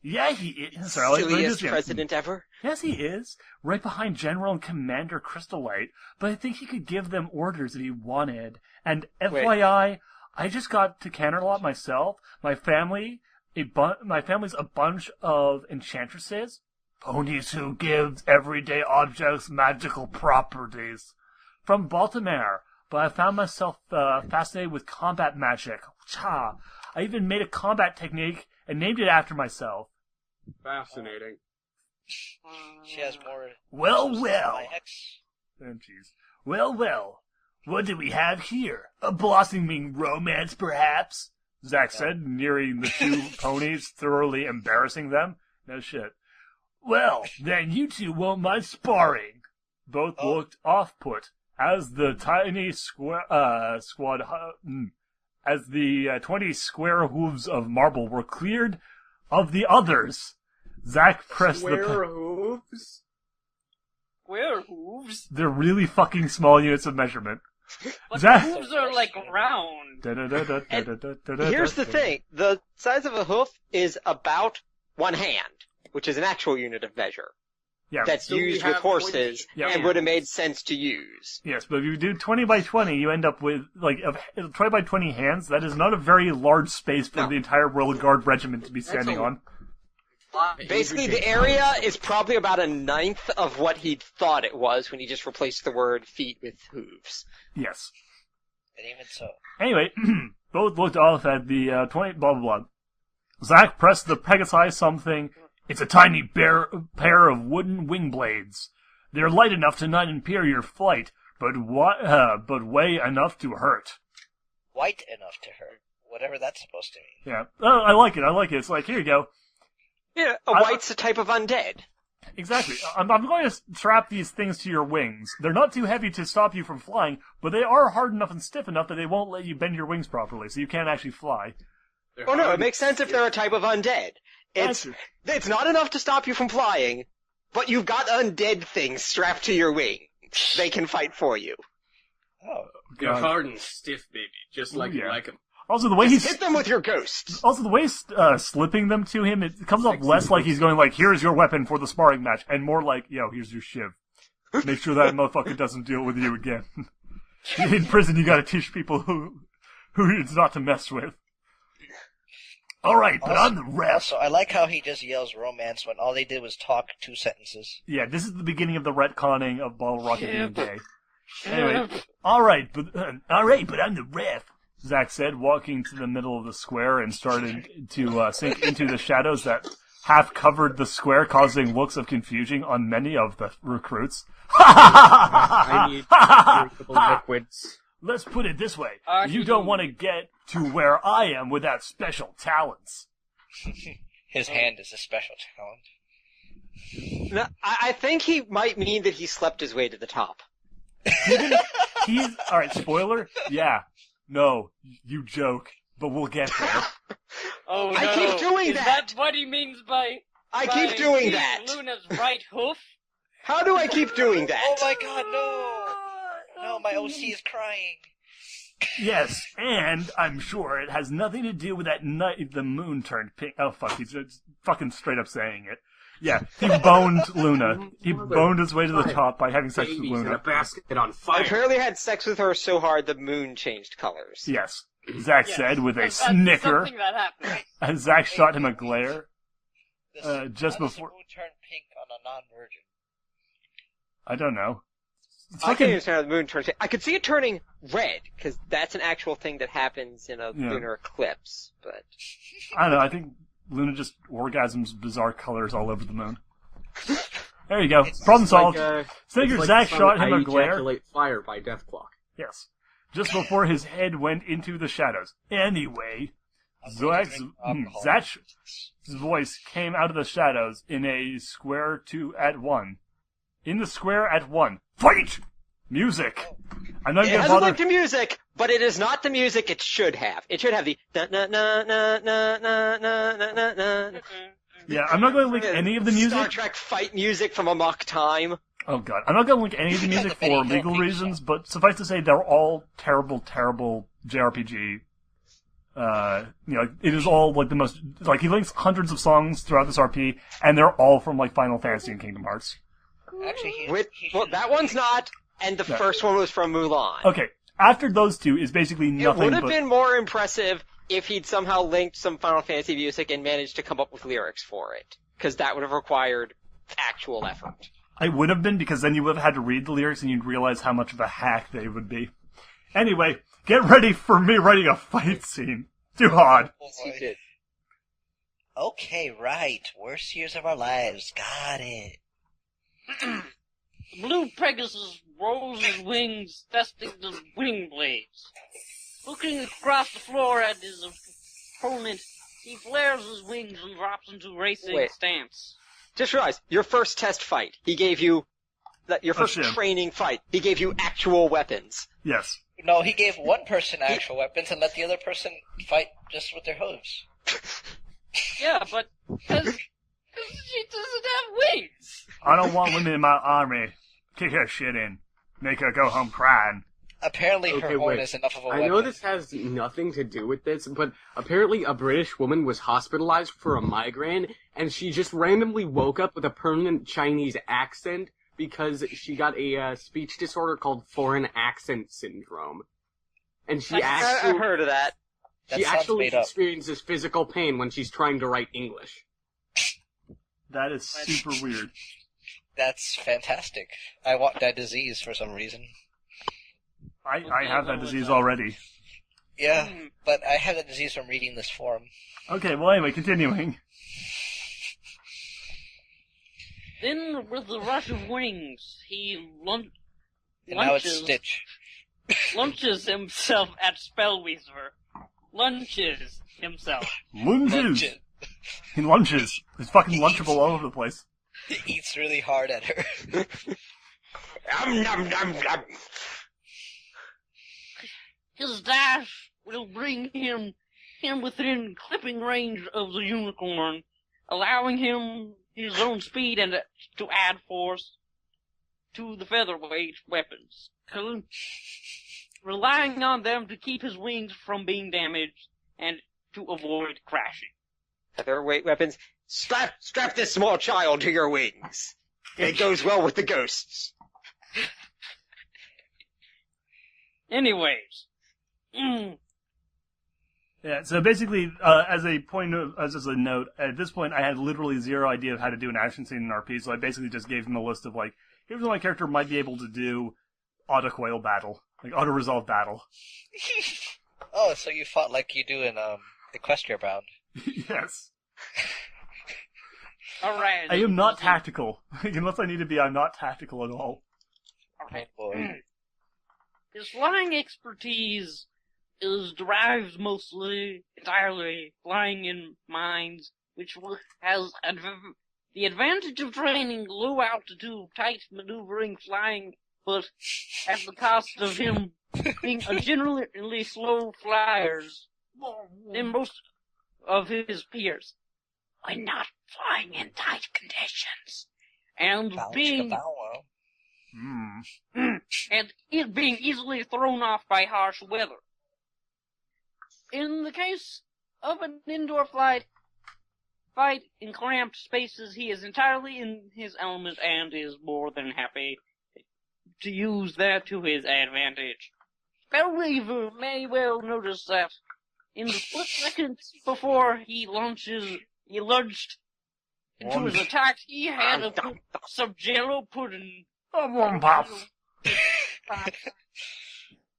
Yeah, he is. Sorry, let me
Silliest
just-
president ever.
Yes, he is. Right behind General and Commander Crystal Light. But I think he could give them orders if he wanted. And FYI, I just got to Canterlot myself. My family's a bunch of enchantresses. Ponies who give everyday objects magical properties. From Baltimore. but I found myself fascinated with combat magic. Cha! I even made a combat technique and named it after myself.
Fascinating.
She has more.
Well.
My ex.
Oh, jeez. Well. What do we have here? A blossoming romance, perhaps? Zach said, nearing the two ponies, thoroughly embarrassing them. No shit. Well, then you two won't mind sparring. Both looked off-put as the tiny as the 20 square hooves of marble were cleared of the others. Zach pressed
Square hooves?
Square hooves?
They're really fucking small units of measurement.
But
Zach-
hooves are like round.
Here's the thing. The size of a hoof is about one hand, which is an actual unit of measure.
Yeah.
That's
So we
used with
have
horses
20
and would have made sense to use.
Yes, but if you do 20 by 20, you end up with, 20 by 20 hands. That is not a very large space for the entire Royal Guard regiment to be standing on.
Basically, the area is probably about a ninth of what he thought it was when he just replaced the word feet with hooves.
Yes.
And even so.
Anyway, both looked off at the 20, blah, blah, blah. Zach pressed the Pegasi something. It's a tiny pair of wooden wing blades. They're light enough to not impair your flight, but weigh enough to hurt.
White enough to hurt. Whatever that's supposed to mean.
Yeah. Oh, I like it. It's like, here you go.
Yeah, a white's a type of undead.
Exactly. I'm going to strap these things to your wings. They're not too heavy to stop you from flying, but they are hard enough and stiff enough that they won't let you bend your wings properly, so you can't actually fly.
Oh no, it makes sense if they're a type of undead. It's not enough to stop you from flying, but you've got undead things strapped to your wing. They can fight for you.
Oh.
They're hard and stiff, baby, just like you like them.
Also, the way
Just hit them with your ghosts.
Also, the way he's slipping them to him, it comes off less like he's going like, here's your weapon for the sparring match, and more like, yo, here's your shiv. Make sure that motherfucker doesn't deal with you again. In prison, you gotta teach people who it's not to mess with. Alright, but I'm the ref.
Also, I like how he just yells romance when all they did was talk 2 sentences.
Yeah, this is the beginning of the retconning of Bottle Rocket being gay. Anyway, alright, but I'm the ref. Zach said, walking to the middle of the square and started to sink into the shadows that half covered the square, causing looks of confusion on many of the recruits.
I need drinkable liquids.
Let's put it this way. You don't want to get to where I am without special talents.
His hand is a special talent.
No, I think he might mean that he slept his way to the top.
Alright, spoiler? Yeah. No, you joke, but we'll get there.
Oh no!
I keep doing
Is
that!
what he means by...
I keep doing that!
Luna's right hoof?
How do I keep doing that?
Oh my god, no! No, my OC is crying.
Yes, and I'm sure it has nothing to do with that night the moon turned pink. Oh fuck, he's just fucking straight up saying it. Yeah, he boned Luna. He boned his way to the top by having sex with
Babies in a
Luna.
basket on
I
fire.
apparently had sex with her so hard the moon changed colors.
Yes, Zach said with a
That's
snicker
something that happened.
as Zach shot him a glare. Just
How does
before-
the moon turn pink on a non-virgin?
I don't know. It's
I can't
fucking-
understand how the moon turns. I could see it turning red, because that's an actual thing that happens in a lunar eclipse, but...
I don't know, I think Luna just orgasms bizarre colors all over the moon. There you go. Problem solved. Figure Zach shot him a glare.
Ejaculate fire by Death Clock.
Yes. Just before his head went into the shadows. Anyway, Zach's voice came out of the shadows in a square 2 at 1. In the square at 1. Fight! Music! I'm not
It
gonna
hasn't
bother.
linked to music, but it is not the music it should have. It should have the na na na na na na na na na na.
Yeah, I'm not going to link any of the
Star
music.
Trek fight music from Amok Time.
Oh god, I'm not going to link any of the music
Benny
for
Hill
legal
theme
reasons, but suffice to say, they're all terrible, terrible JRPG. It is all like the most. Like he links hundreds of songs throughout this RP, and they're all from like Final Fantasy and Kingdom Hearts.
Actually,
Well, that one's not, and the first one was from Mulan.
Okay, after those two is basically
It
nothing
would have
but.
been more impressive if he'd somehow linked some Final Fantasy music and managed to come up with lyrics for it, because that would have required actual effort.
I would have been, because then you would have had to read the lyrics and you'd realize how much of a hack they would be. Anyway, get ready for me writing a fight scene. Duhad.
He did.
Okay, right. Worst years of our lives. Got it.
The blue Pegasus rolls his wings, testing the wing blades. Looking across the floor at his opponent, he flares his wings and drops into racing
Wait.
stance.
Just realize, your first test fight, he gave you... Your first
shit.
training fight, he gave you actual weapons.
Yes.
No, he gave one person actual weapons and let the other person fight just with their hooves.
Yeah, but because she doesn't have wings.
I don't want women in my army. Kick her shit in. Make her go home crying.
Apparently her
Okay,
horn
wait.
is enough of a
I
weapon.
know this has nothing to do with this, but apparently a British woman was hospitalized for a migraine, and she just randomly woke up with a permanent Chinese accent because she got a speech disorder called foreign accent syndrome. And she
I've heard of that.
That
she
sounds
actually
made up.
experiences physical pain when she's trying to write English.
That is super weird.
That's fantastic. I want that disease for some reason.
I have that disease already.
Yeah, but I have that disease from reading this forum.
Okay, well anyway, continuing.
Then, with the rush of wings, he
And now it's
lunges,
Stitch.
lunges himself at Spellweaver. Lunges himself.
Lunges! He lunges. He's fucking lunchable all over the place.
He eats really hard at her.
Nom, nom, nom, nom.
His dash will bring him within clipping range of the unicorn, allowing him his own speed and to add force to the featherweight weapons, relying on them to keep his wings from being damaged and to avoid crashing.
Featherweight weapons. Strap this small child to your wings. It goes well with the ghosts.
Anyways,
Yeah, so basically, as a note, at this point I had literally zero idea of how to do an action scene in RP, so I basically just gave him a list of, like, here's what my character might be able to do: auto-coil battle. Like, auto-resolve battle.
Oh, so you fought like you do in Equestria Bound.
Yes.
alright.
I am not tactical. Unless I need to be, I'm not tactical at all.
Okay.
Boy.
His flying expertise is derived entirely flying in mines, which has the advantage of training low altitude, tight maneuvering flying, but at the cost of him being a generally slow flyers than most of his peers. When not flying in tight conditions, and being and it being easily thrown off by harsh weather. In the case of an indoor fight in cramped spaces, he is entirely in his element and is more than happy to use that to his advantage. Spellweaver may well notice that in the split seconds before he lunged into his attack, he had some jello pudding.
Pops.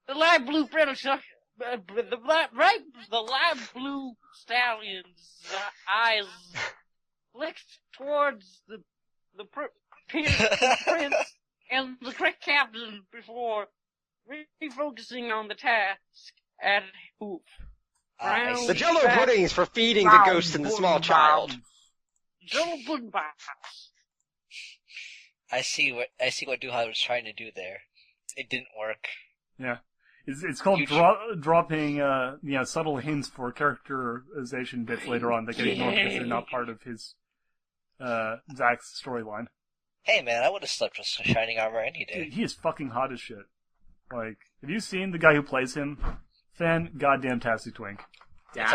The light blue predator, the light blue stallion's eyes flicked towards the prince and the correct captain before refocusing on the task at hoof.
The jello pudding's for feeding the ghost and the small child.
Jello pudding box.
I see what Duhad was trying to do there. It didn't work.
Yeah. It's called dropping subtle hints for characterization bits later on that get ignored because they're not part of his Zach's storyline.
Hey man, I would have slept with shining armor any day.
Dude, he is fucking hot as shit. Like, have you seen the guy who plays him? Fan goddamn tastic twink.
It's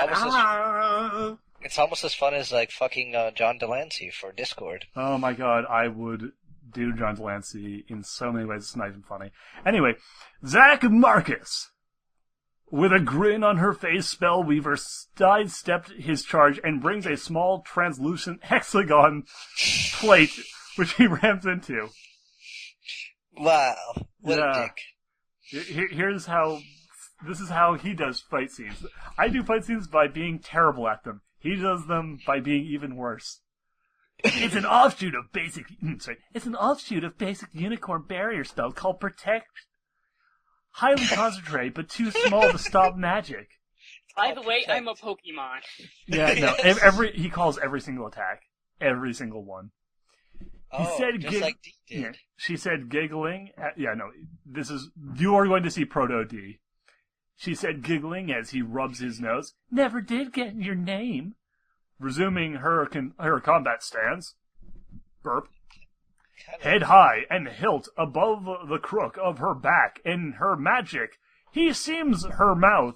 almost as fun as like fucking John Delancey for Discord.
Oh my god, I would do John Delancey in so many ways. It's not even funny. Anyway, Zach Marcus. With a grin on her face, Spellweaver sidestepped his charge and brings a small translucent hexagon plate, which he rams into.
Wow, what a dick.
Here's how. This is how he does fight scenes. I do fight scenes by being terrible at them. He does them by being even worse. It's an offshoot of basic. It's an offshoot of basic unicorn barrier spell called Protect. Highly concentrated, but too small to stop magic.
By the way, I'm a Pokemon.
Yeah, no. He calls every single attack, every single one. He said
just like D did.
Yeah, she said giggling. You are going to see Proto D. She said giggling as he rubs his nose. Never did get your name. Resuming her combat stance. Burp. Head high and hilt above the crook of her back. In her magic, he sees her mouth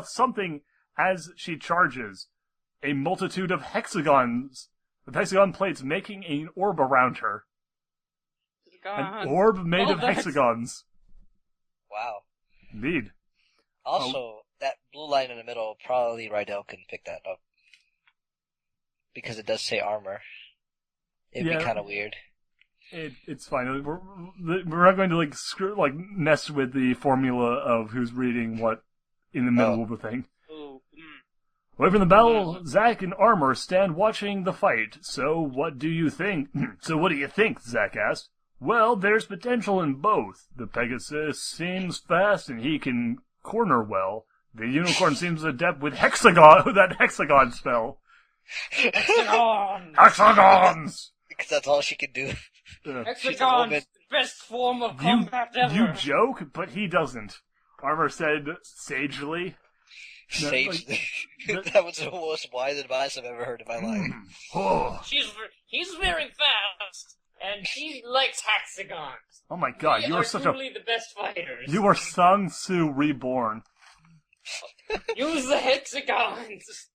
something as she charges. A multitude of hexagons, with hexagon plates making an orb around her. An orb made of hexagons.
Wow.
Indeed.
Also, that blue line in the middle, probably Rydell can pick that up. Because it does say armor. It'd be kind of weird.
It's fine. We're not going to mess with the formula of who's reading what in the middle of the thing. Away from the battle, Zack and Armor stand watching the fight. So what do you think? Zack asked. Well, there's potential in both. The Pegasus seems fast and he can corner well. The unicorn seems adept with that hexagon spell. Hexagons!
Because that's all she can do.
Hexagon's the best form of combat ever.
You joke, but he doesn't. Armor said sagely.
Sagely? That was the most wise advice I've ever heard in my life.
He's very fast, and he likes hexagons.
Oh my god, you are
truly the best fighters.
You are Sang Soo reborn.
Use the hexagons!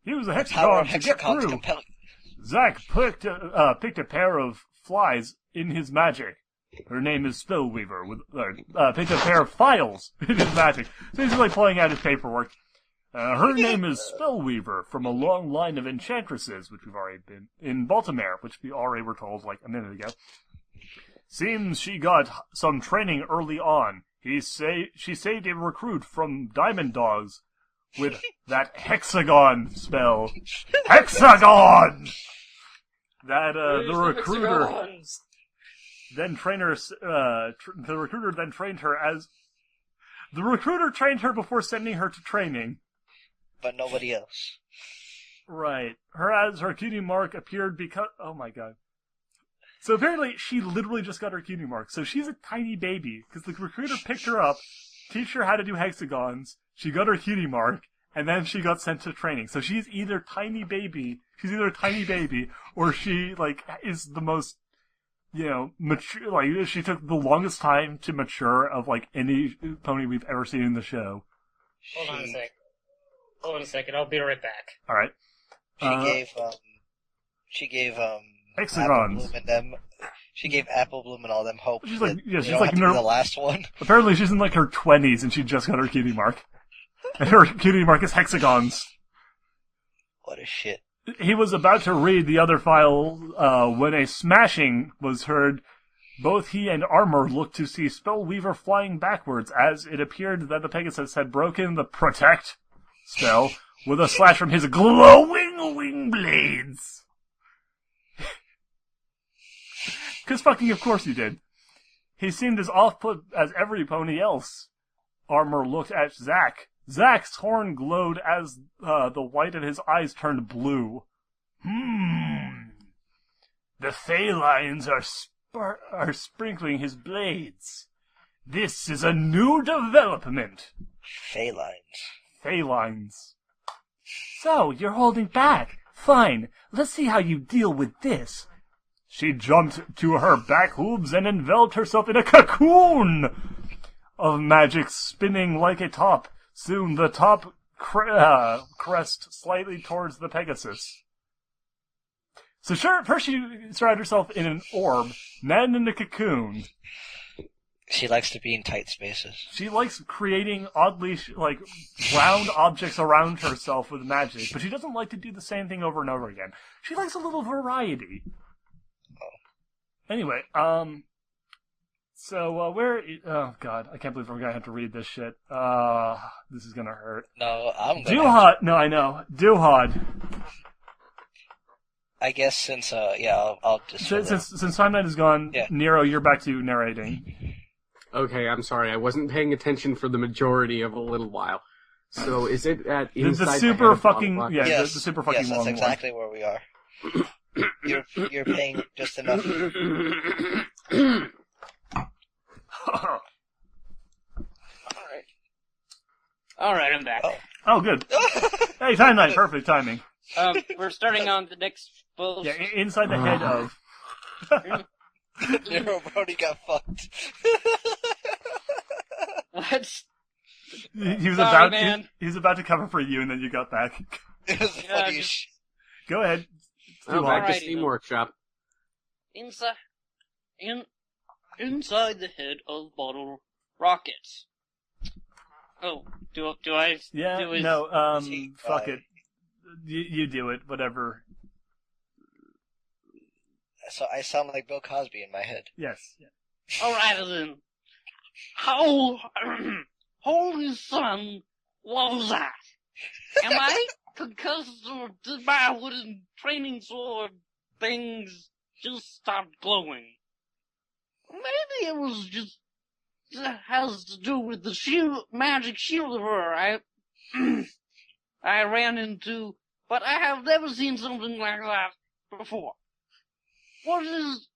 Use the hexagons to get through.
Compelling.
Zack picked a pair of flies in his magic. Her name is Spellweaver. Picked a pair of files in his magic. So he's really pulling out his paperwork. Her name is Spellweaver, from a long line of enchantresses, which we've already been in Baltimore, which we already were told like a minute ago. Seems she got some training early on. She saved a recruit from Diamond Dogs with that hexagon spell. Hexagon! The recruiter then the recruiter then trained her as the recruiter trained her before sending her to training.
But nobody else.
Right. Her cutie mark appeared because oh my god. So apparently she literally just got her cutie mark. So she's a tiny baby because the recruiter picked her up, teach her how to do hexagons. She got her cutie mark, and then she got sent to training. So she's either a tiny baby, or she is the most, mature. She took the longest time to mature of any pony we've ever seen in the show.
Hold on a second. I'll be right back.
All right.
She gave
hexagons.
She gave Apple Bloom and all them hope.
She's
the last one.
Apparently, she's in her 20s and she just got her cutie mark. And her cutie mark is hexagons.
What a shit.
He was about to read the other file when a smashing was heard. Both he and Armor looked to see Spellweaver flying backwards as it appeared that the Pegasus had broken the Protect spell with a slash from his glowing wing blades. Because fucking of course he did. He seemed as off-put as every pony else. Armor looked at Zack. Zack's horn glowed as the white of his eyes turned blue. The felines are sprinkling his blades. This is a new development. Felines. So, you're holding back. Fine. Let's see how you deal with this. She jumped to her back hooves and enveloped herself in a cocoon of magic spinning like a top. Soon the top crest slightly towards the Pegasus. So first she surrounded herself in an orb, then in a cocoon.
She likes to be in tight spaces.
She likes creating oddly, round objects around herself with magic, but she doesn't like to do the same thing over and over again. She likes a little variety. Anyway, So, oh god, I can't believe we're gonna have to read this shit. This is gonna hurt.
No, I'm gonna
Duhad! No, I know. Duhad.
I guess since, I'll just...
Since Time Knight is gone,
Yeah.
Nero, you're back to narrating.
Okay, I'm sorry. I wasn't paying attention for the majority of a little while. So is it at inside
The
the
super
head of
fucking...
Bottle
Yeah,
Yes,
the super fucking
yes,
long
that's exactly where we are. You're paying just enough.
one.
Alright, I'm back.
Oh, good. Hey, Time Knight, perfect timing.
We're starting on the next post.
Yeah, inside the head of...
Nero Brody got fucked.
Let's...
He was
Sorry,
about
man.
he was about to cover for you, and then you got back.
It was
Yeah,
funny as
just-
shit.
Go ahead.
Oh, back to
Alrighty
Steam
then.
Workshop.
Inside the head of bottle rockets. Oh, do I?
Yeah,
do his-
no,
See,
fuck it. You do it, whatever.
So I sound like Bill Cosby in my head.
Yes. Yeah.
Alright then. How holy sun was that? Am I concussed or did my wooden training sword things just stop glowing? Maybe it was just has to do with the magic shield of her I ran into, but I have never seen something like that before. What was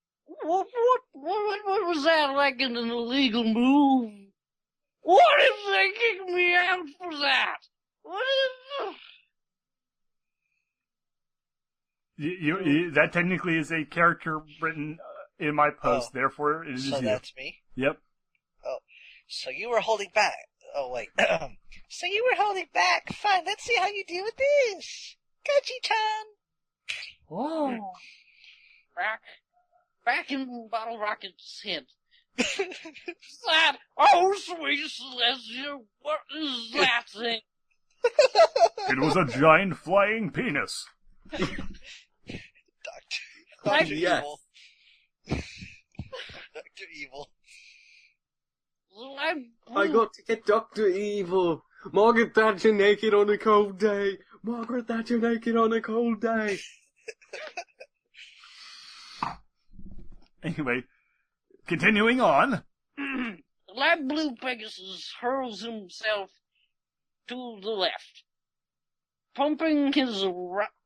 that, like an illegal move? What if they kick me out for that? What if...
That technically is a character written in my post, therefore it is
So
you.
that's me?
Yep.
So you were holding back. Oh, wait. So you were holding back. Fine, let's see how you deal with this. Gachi-chan.
Oh.
Back in Bottle Rocket's head. That, oh sweet Celestia, what is that thing?
It was a giant flying penis.
Dr.
Yes.
Evil. Dr. Evil.
I got to get Dr. Evil. Margaret Thatcher naked on a cold day. Margaret Thatcher naked on a cold day.
Anyway, continuing on.
Light Blue Pegasus hurls himself to the left, pumping his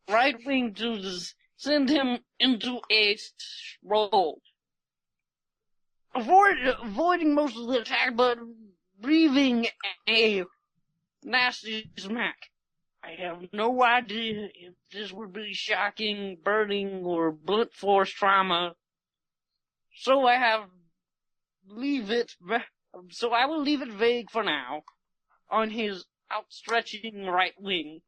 right wing to send him into a roll. Avoiding most of the attack, but breathing a nasty smack. I have no idea if this would be shocking, burning, or blunt force trauma. So I will leave it vague for now. On his outstretching right wing,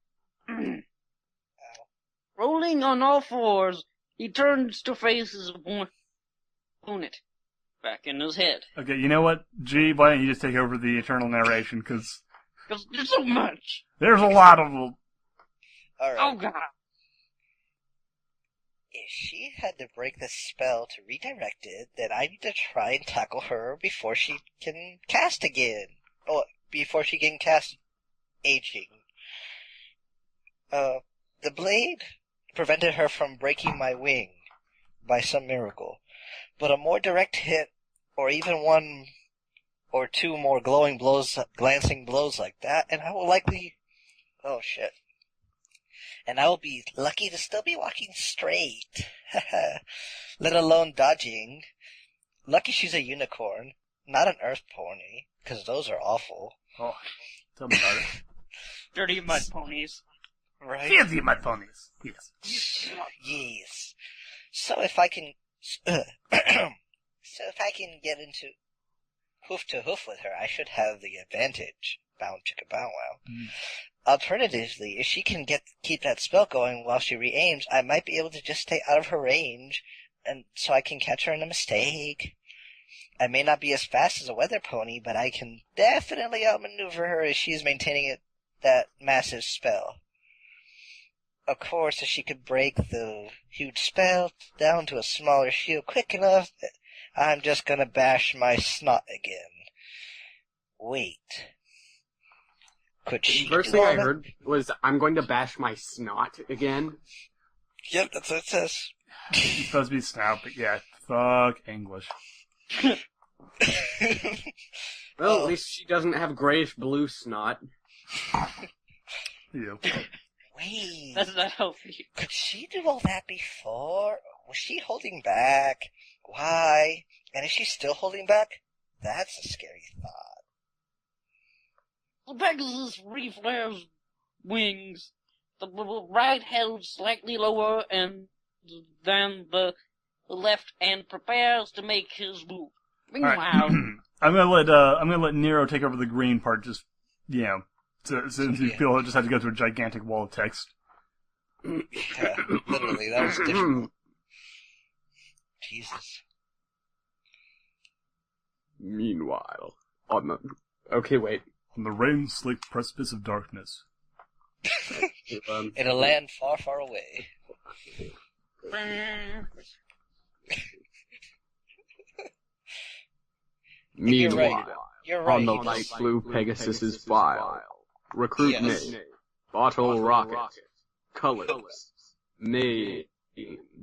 rolling on all fours, he turns to face his opponent. Back in his head.
Okay, you know what? G, why don't you just take over the eternal narration, because
There's so much.
there's a lot of them.
Alright.
Oh god.
If she had to break the spell to redirect it, then I need to try and tackle her before she can cast again. Or before she can cast aging. The blade prevented her from breaking my wing by some miracle. But a more direct hit, or even one or two more glancing blows like that, and I will likely... Oh shit. And I will be lucky to still be walking straight. Let alone dodging. Lucky she's a unicorn, not an earth pony, because those are awful.
Oh, tell me about it.
Dirty mud ponies.
Right?
Fancy mud ponies. Yes.
Yes. So if I can... get into hoof to hoof with her, I should have the advantage. Bow chicka bow wow. Alternatively, if she can keep that spell going while she re-aims, I might be able to just stay out of her range, and so I can catch her in a mistake. I may not be as fast as a weather pony, but I can definitely outmaneuver her if she's maintaining that massive spell. Of course, if she could break the huge spell down to a smaller shield quick enough, I'm just gonna bash my snot again. Wait. Could she
First
do
thing
all
I
that?
heard was, I'm going to bash my snot again.
Yep, that's what it says.
It's supposed to be snout, but yeah, fuck English.
Well, at least she doesn't have grayish-blue snot.
Ew.
Wait.
That's not healthy.
Could she do all that before? Was she holding back? Why? And is she still holding back? That's a scary thought.
The Pegasus reflares wings, the right held slightly lower and than the left, and prepares to make his move. Meanwhile,
I'm gonna let Nero take over the green part. Just since you feel it just had to go through a gigantic wall of text.
Yeah, literally, that was difficult. Jesus.
Meanwhile, on the... Okay, wait.
On the rain-slicked precipice of darkness.
In a land far, far away.
Meanwhile,
You're right.
on the
he does.
light blue Pegasus's file, recruit
Yes.
name, bottle rocket, colors, name,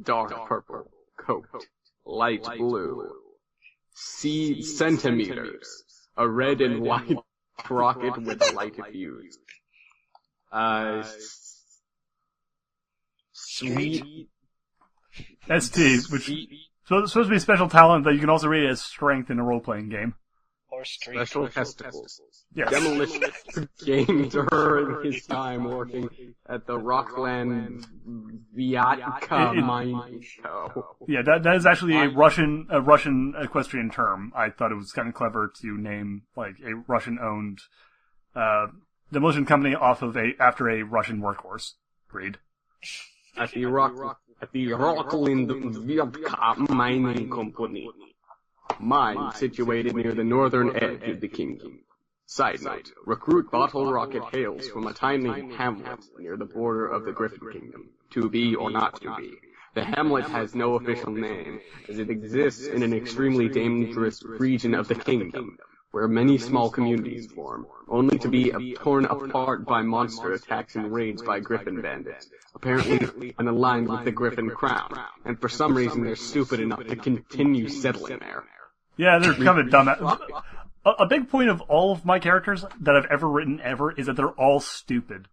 dark purple, coat, light blue, centimeters, a red and white rocket with light fuse. Sweet.
ST, which so supposed to be a special talent that you can also rate as strength in a role-playing game.
Or street.
Special testicles.
Yes.
Demolitionist gained during his time working at the Rockland Vyatka mining show.
Yeah, that is actually a Russian equestrian term. I thought it was kind of clever to name like a Russian-owned demolition company after a Russian workhorse breed.
At the Rockland Vyatka mining company. Mine situated near the northern edge of the kingdom. Side note, recruit bottle rocket hails from a tiny hamlet near the border of the Griffin Kingdom. To be or not to be. The hamlet has no official name, as it exists in an extremely dangerous region of the kingdom, where many small communities form, only to be torn apart by monster attacks and raids by Griffin bandits, apparently unaligned with the Griffin crown, and for some reason they're stupid enough to continue settling there.
Yeah, they're kind of dumb. A big point of all of my characters that I've ever written is that they're all stupid.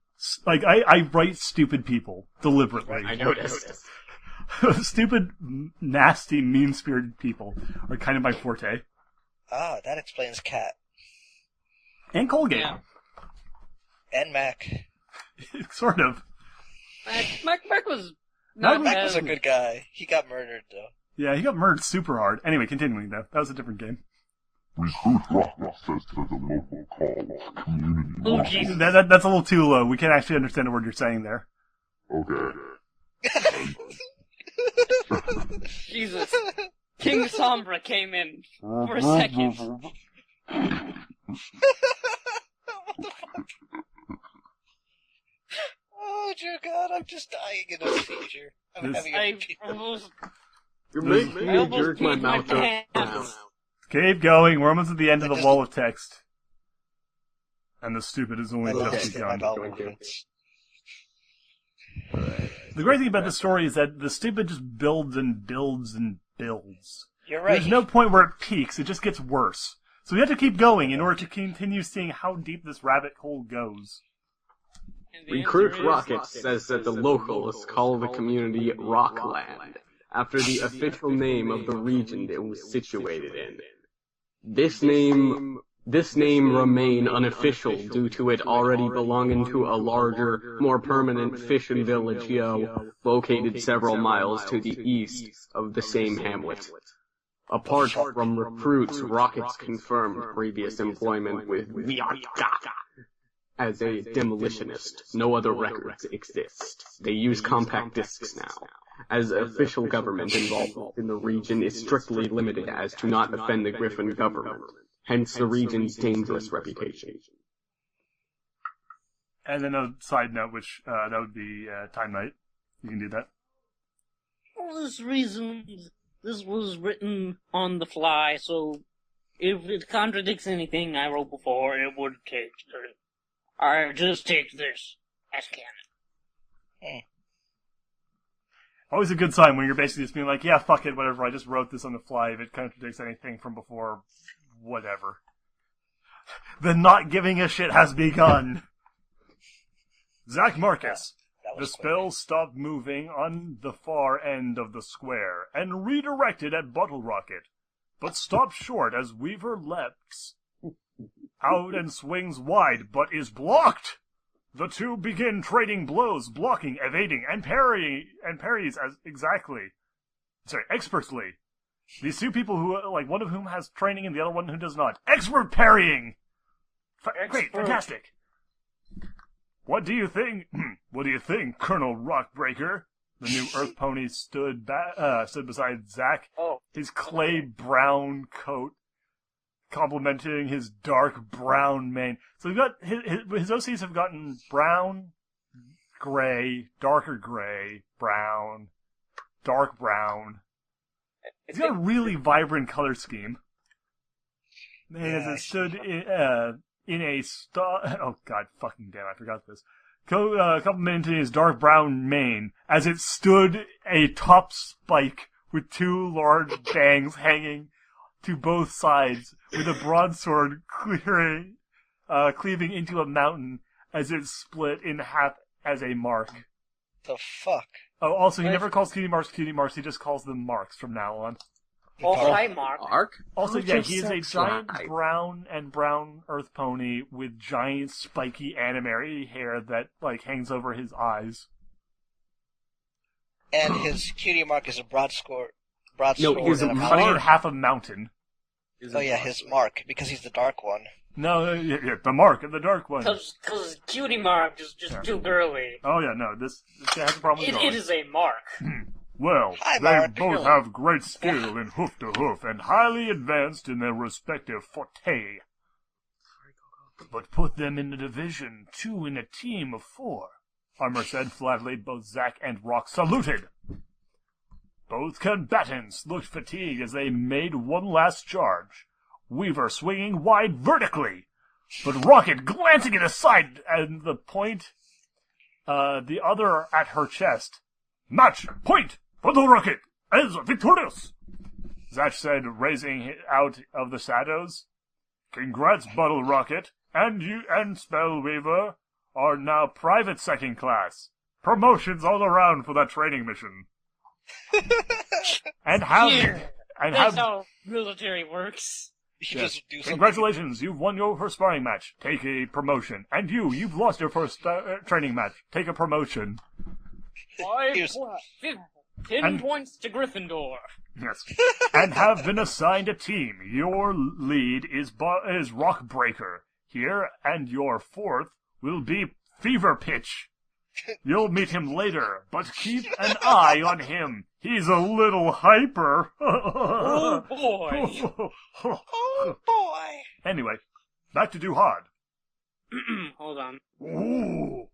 Like, I write stupid people deliberately.
I noticed.
Stupid, nasty, mean-spirited people are kind of my forte.
Ah, that explains Cat.
And Colgate.
Yeah.
And Mac.
Sort of.
Mac was not
Mac
bad.
was a good guy. He got murdered, though.
Yeah, he got murdered super hard. Anyway, continuing though. That was a different game.
Recruit rocket says to the local call community.
Oh, Jesus.
That's a little too low. We can't actually understand the word you're saying there.
Okay.
Jesus. King Sombra came in for a second.
What the fuck? Oh, dear God, I'm just dying in a seizure. I'm having a
I
fever.
almost
You're making me
almost
jerk my
peed my
mouth around.
pants.
Keep going. We're almost at the end of
I
the
just-
wall of text. And the stupid is only
I love
just
it. My
begun.
bowel movements.
The great thing about this story is that the stupid just builds and builds and builds.
You're right.
There's no point where it peaks. It just gets worse. So we have to keep going in order to continue seeing how deep this rabbit hole goes.
And the
Recruit
answer is-
Rocket says that the locals call the community Rockland, after the official name of the region it was situated in. This name remain unofficial due to it already belonging to a larger, more permanent fishing village located several miles to the east of the same hamlet. Apart from recruits, Rockets confirmed previous employment with Vyatka. As a demolitionist, no other records exist. They use compact discs now, as official government involvement in the region is strictly limited as to not offend the Griffin government, hence the region's dangerous reputation.
And then a side note, which that would be Time Night. You can do that.
For this reason, this was written on the fly, so if it contradicts anything I wrote before, it would take. I just take this as canon.
Always a good sign when you're basically just being like, yeah, fuck it, whatever, I just wrote this on the fly. If it contradicts anything from before, whatever. The not giving a shit has begun. Zach Marcus.
That
The
was quick.
spell stopped moving on the far end of the square and redirected at Bottle Rocket, but stopped short as Weaver leaps out and swings wide, but is blocked. The two begin trading blows, blocking, evading, and parries expertly. These two people who, like, one of whom has training and the other one who does not. Expert parrying! Great, fantastic. What do you think? What do you think, Colonel Rockbreaker? The new Earth Pony stood beside Zack, his clay brown coat complementing his dark brown mane. So we've got his OCs have gotten brown, gray, darker gray, brown, dark brown. He's got a really vibrant color scheme. And as it stood in a oh god fucking damn, I forgot this. Complementing his dark brown mane, as it stood a top spike with two large bangs hanging to both sides, with a broadsword cleaving into a mountain as it split in half as a mark.
The fuck?
Oh, also, he never calls Cutie marks, he just calls them marks from now on.
Hi, Mark.
Arc?
Also,
Don't
yeah,
just
he is a
sex
giant
lie.
brown Earth Pony with giant spiky animary hair that, like, hangs over his eyes.
And his cutie mark is a broadsword
No, he's
and
a
a
Cutting
mountain.
in half a mountain.
Oh yeah, his mark, because he's the dark one.
No, yeah, the mark of the dark one.
Cause Cutie Mark is just too girly.
Oh yeah, no, this guy has a problem with
It
dogs.
is a mark.
Well,
Hi,
they
Mark.
both have great skill in hoof to hoof and highly advanced in their respective forte. But put them in a division, two in a team of four. Armor said flatly. Both Zack and Rock saluted. Both combatants looked fatigued as they made one last charge. Weaver swinging wide vertically, but Rocket glancing it aside and the point, the other at her chest. Match point for the Rocket as victorious, Zack said, raising out of the shadows. Congrats, Bottle Rocket, and you and Spellweaver are now private second class. Promotions all around for that training mission. And
That's how military works.
You
Yes.
just do something.
Congratulations, you've won your first sparring match. Take a promotion. And you've lost your first training match. Take a promotion.
10 points to Gryffindor.
Yes. And have been assigned a team. Your lead is Rockbreaker here, and your fourth will be Fever Pitch. You'll meet him later, but keep an eye on him. He's a little hyper.
Oh boy.
Oh boy!
Anyway, back to Duhad.
Hold on.
Ooh.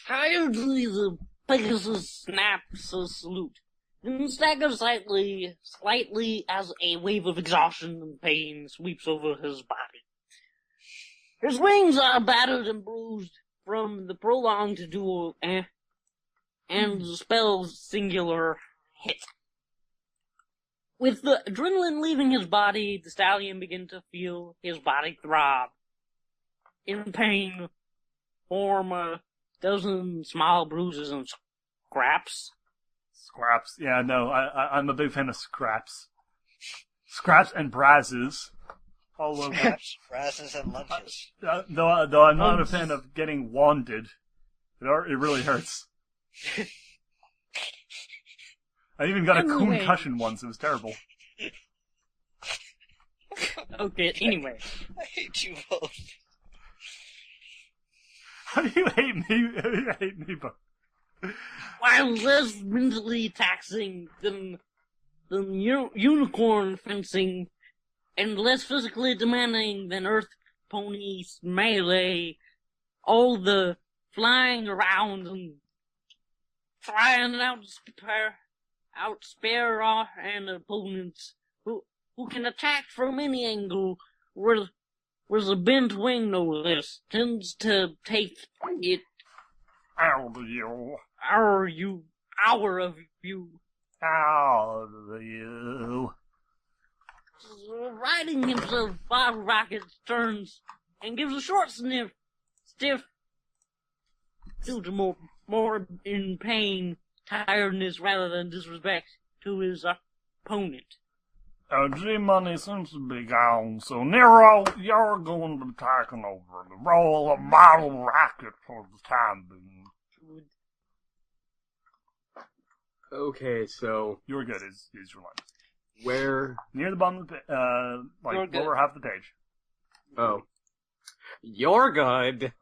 Tiredly, the Pegasus snaps a salute, and staggers slightly as a wave of exhaustion and pain sweeps over his body. His wings are battered and bruised from the prolonged duel and the spell's singular hit. With the adrenaline leaving his body, the stallion begins to feel his body throb. In pain, form a dozen small bruises and scraps.
Scraps. Yeah, no, I'm a big fan of scraps. Scraps and brasses. All over.
Scraps, brasses, and lunches.
Though I'm not a fan of getting wanded. It really hurts. I even got a
Anyway.
concussion once. It was terrible.
Okay, anyway.
I hate you both.
How do you hate me? You hate me both.
While less mentally taxing than unicorn fencing, and less physically demanding than Earth Pony's melee, all the flying around and trying out outspare our opponents, who can attack from any angle, whereas a bent wing, no less, tends to take it
Out of you.
hour of you.
Out of you.
Riding himself by rockets turns and gives a short stiff due to more in pain, tiredness rather than disrespect to his opponent.
G-Money seems to be gone, so Nero, you're going to be taking over the role of model rocket for the time being.
Okay, so
You're good, is your line.
where?
Near the bottom of the
You're good.
lower half of the page.
Oh, you're good.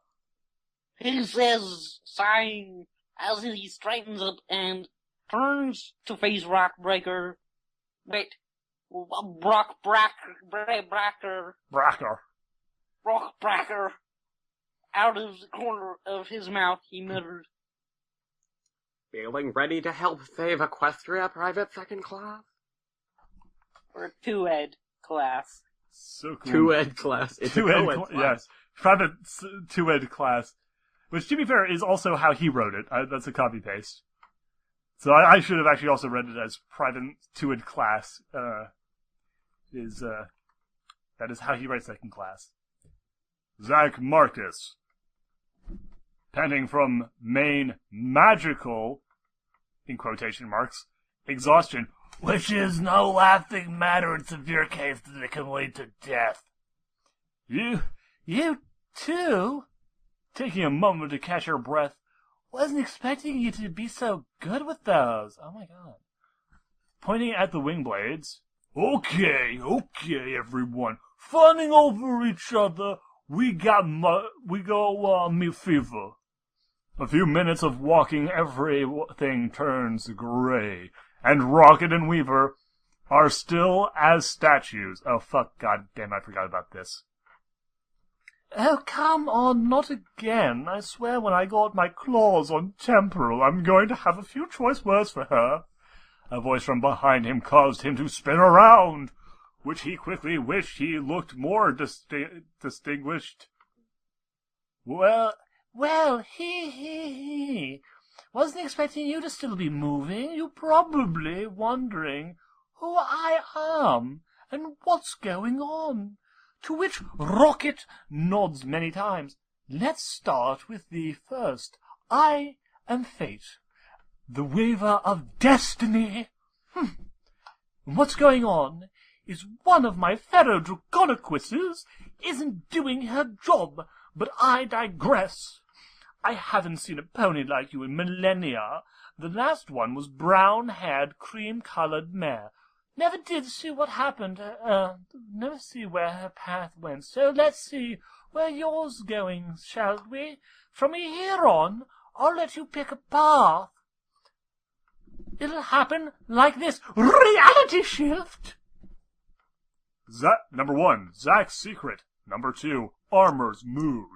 He says, sighing as he straightens up and turns to face Rockbreaker. Wait, Rockbreaker.
Bracker.
Out of the corner of his mouth, he muttered,
Feeling ready to help save Equestria Private Second Class?
for 2ed class.
So cool.
2-ed class. It's a
2-ed
co-ed class.
yes. Private 2-ed class. Which, to be fair, is also how he wrote it. That's a copy-paste. So I should have actually also read it as private 2-ed class. That is how he writes second class. Zach Marcus. Panting from main magical, in quotation marks, exhaustion, which is no laughing matter in severe cases that can lead to death. You too? Taking a moment to catch her breath. Wasn't expecting you to be so good with those. Oh my god. Pointing at the wing blades. Okay, everyone. Funning over each other. We go me fever. A few minutes of walking, everything turns gray. And Rocket and Weaver are still as statues. Oh fuck, god damn, I forgot about this. Oh, come on, not again. I swear when I got my claws on Temporal, I'm going to have a few choice words for her. A voice from behind him caused him to spin around, which he quickly wished he looked more distinguished. Well, he. Wasn't expecting you to still be moving. You probably wondering who I am and what's going on. To which Rocket nods many times. Let's start with the first. I am Fate, the Weaver of Destiny. What's going on is one of my fellow Draconiquises isn't doing her job, but I digress. I haven't seen a pony like you in millennia. The last one was brown-haired, cream-colored mare. Never did see what happened, never see where her path went, so let's see where yours going, shall we? From here on, I'll let you pick a path. It'll happen like this. Reality shift! Number 1, Zach's secret. Number 2, Armor's mood.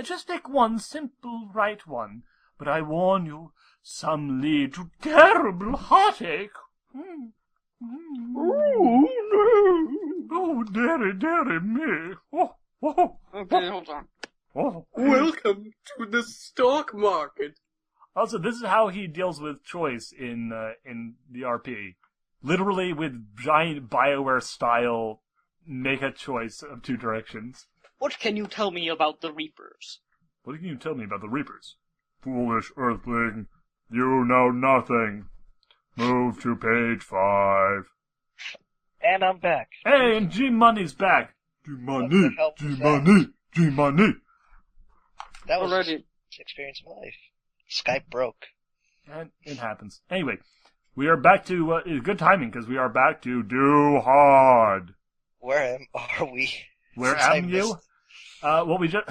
Just pick one simple right one, but I warn you, some lead to terrible heartache. Oh, no. Oh, dearie me. Oh.
Okay, hold on.
Oh.
Welcome to the stock market.
Also, this is how he deals with choice in the RP. Literally with giant BioWare-style make a choice of two directions.
What can you tell me about the Reapers?
What can you tell me about the Reapers? Foolish Earthling, you know nothing. Move to page 5.
And I'm back.
Hey, and G-Money's back. G-Money.
That was
Already.
an experience of life. Skype broke.
And it happens. Anyway, we are back to, good timing, because we are back to Duhad.
Where are we?
Where
Since I
am you?
missed-
Well, we just...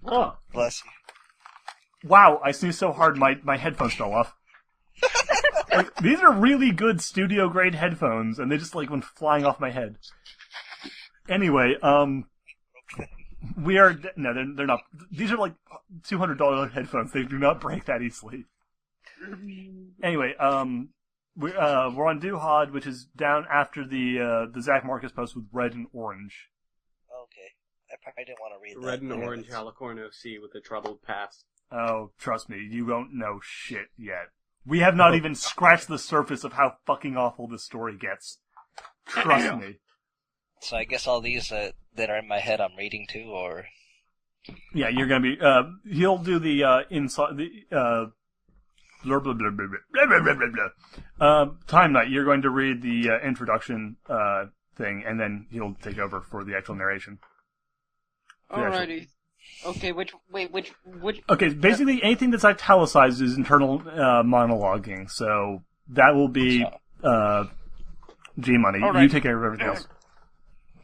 Oh.
Bless you.
Wow, I sneezed so hard my headphones fell off. Like, these are really good studio-grade headphones, and they just, like, went flying off my head. Anyway, we are... No, they're not... These are, like, $200 headphones. They do not break that easily. Anyway, we're on Duhad, which is down after the Zach Marcus post with red and orange.
Okay. I probably didn't want to read that.
Red and orange Halicorn OC with a troubled past.
Oh, trust me, you don't know shit yet. We have not even scratched the surface of how fucking awful this story gets. Trust me.
So I guess all these that are in my head I'm reading too, or...
Yeah, you're gonna be, he'll do the, inside, blah, blah, blah, blah, blah, blah, blah, blah, blah. Time Night, you're going to read the, introduction, thing, and then he'll take over for the actual narration.
Alrighty. Okay, which...
Okay, basically anything that's italicized is internal, monologuing, so that will be, G-Money.
All right.
You take care of everything else.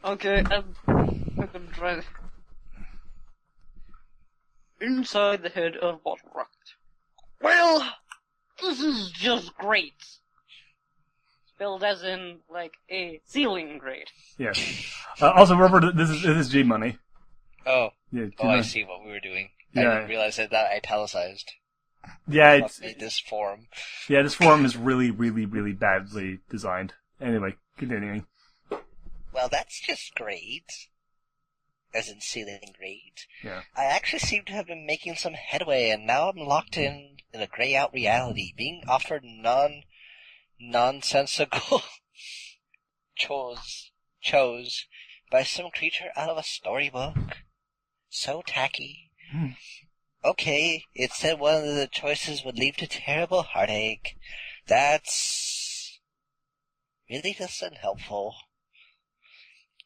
Okay, I'm gonna try to... Inside the head of Bottle Rocket. Well, this is just great. Spelled as in, like, a ceiling grate.
Yeah. Also, remember, this is G-Money.
Oh.
Yeah,
I see what we were doing.
Yeah.
I didn't realize that italicized.
Yeah,
What made this form.
Yeah, this form is really, really, really badly designed. Anyway, continuing.
Well, that's just great. As in ceiling great.
Yeah.
I actually seem to have been making some headway, and now I'm locked in a grey-out reality, being offered nonsensical chose by some creature out of a storybook. So tacky. Okay, it said one of the choices would lead to terrible heartache. That's really just unhelpful.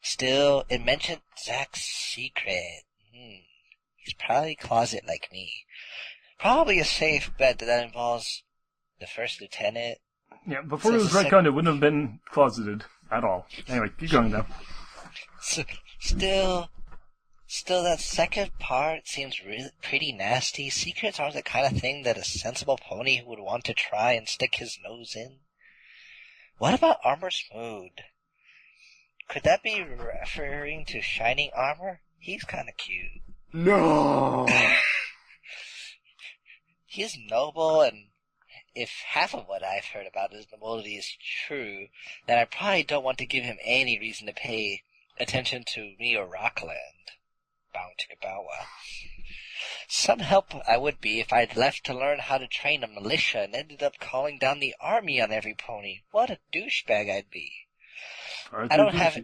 Still, it mentioned Zach's secret. He's probably closet like me. Probably a safe bet that involves the first lieutenant.
Yeah, before it was retconned, it wouldn't have been closeted at all. Anyway, keep going though.
Still, that second part seems really pretty nasty. Secrets aren't the kind of thing that a sensible pony would want to try and stick his nose in. What about Armor Smooth? Could that be referring to Shining Armor? He's kind of cute.
No!
He's noble, and if half of what I've heard about his nobility is true, then I probably don't want to give him any reason to pay attention to me or Rockland. Bow ticka bow wow. Some help I would be if I'd left to learn how to train a militia and ended up calling down the army on every pony. What a douchebag I'd be. I don't have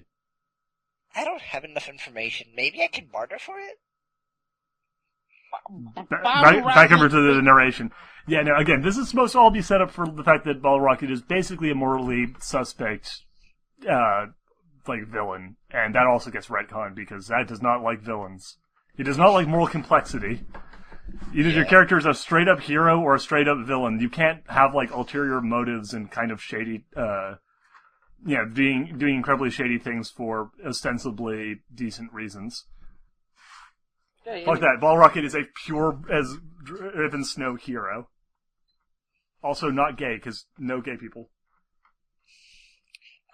enough information. Maybe I can barter for it?
Back over to the narration. Yeah, no, again, this is supposed to all be set up for the fact that Ball Rocket is basically a morally suspect, villain. And that also gets retconned because that does not like villains. He does not like moral complexity. Either your character is a straight-up hero or a straight-up villain. You can't have, ulterior motives and kind of shady, doing incredibly shady things for ostensibly decent reasons.
Yeah,
Fuck that. Ball Rocket is a pure as driven snow hero. Also not gay, because no gay people.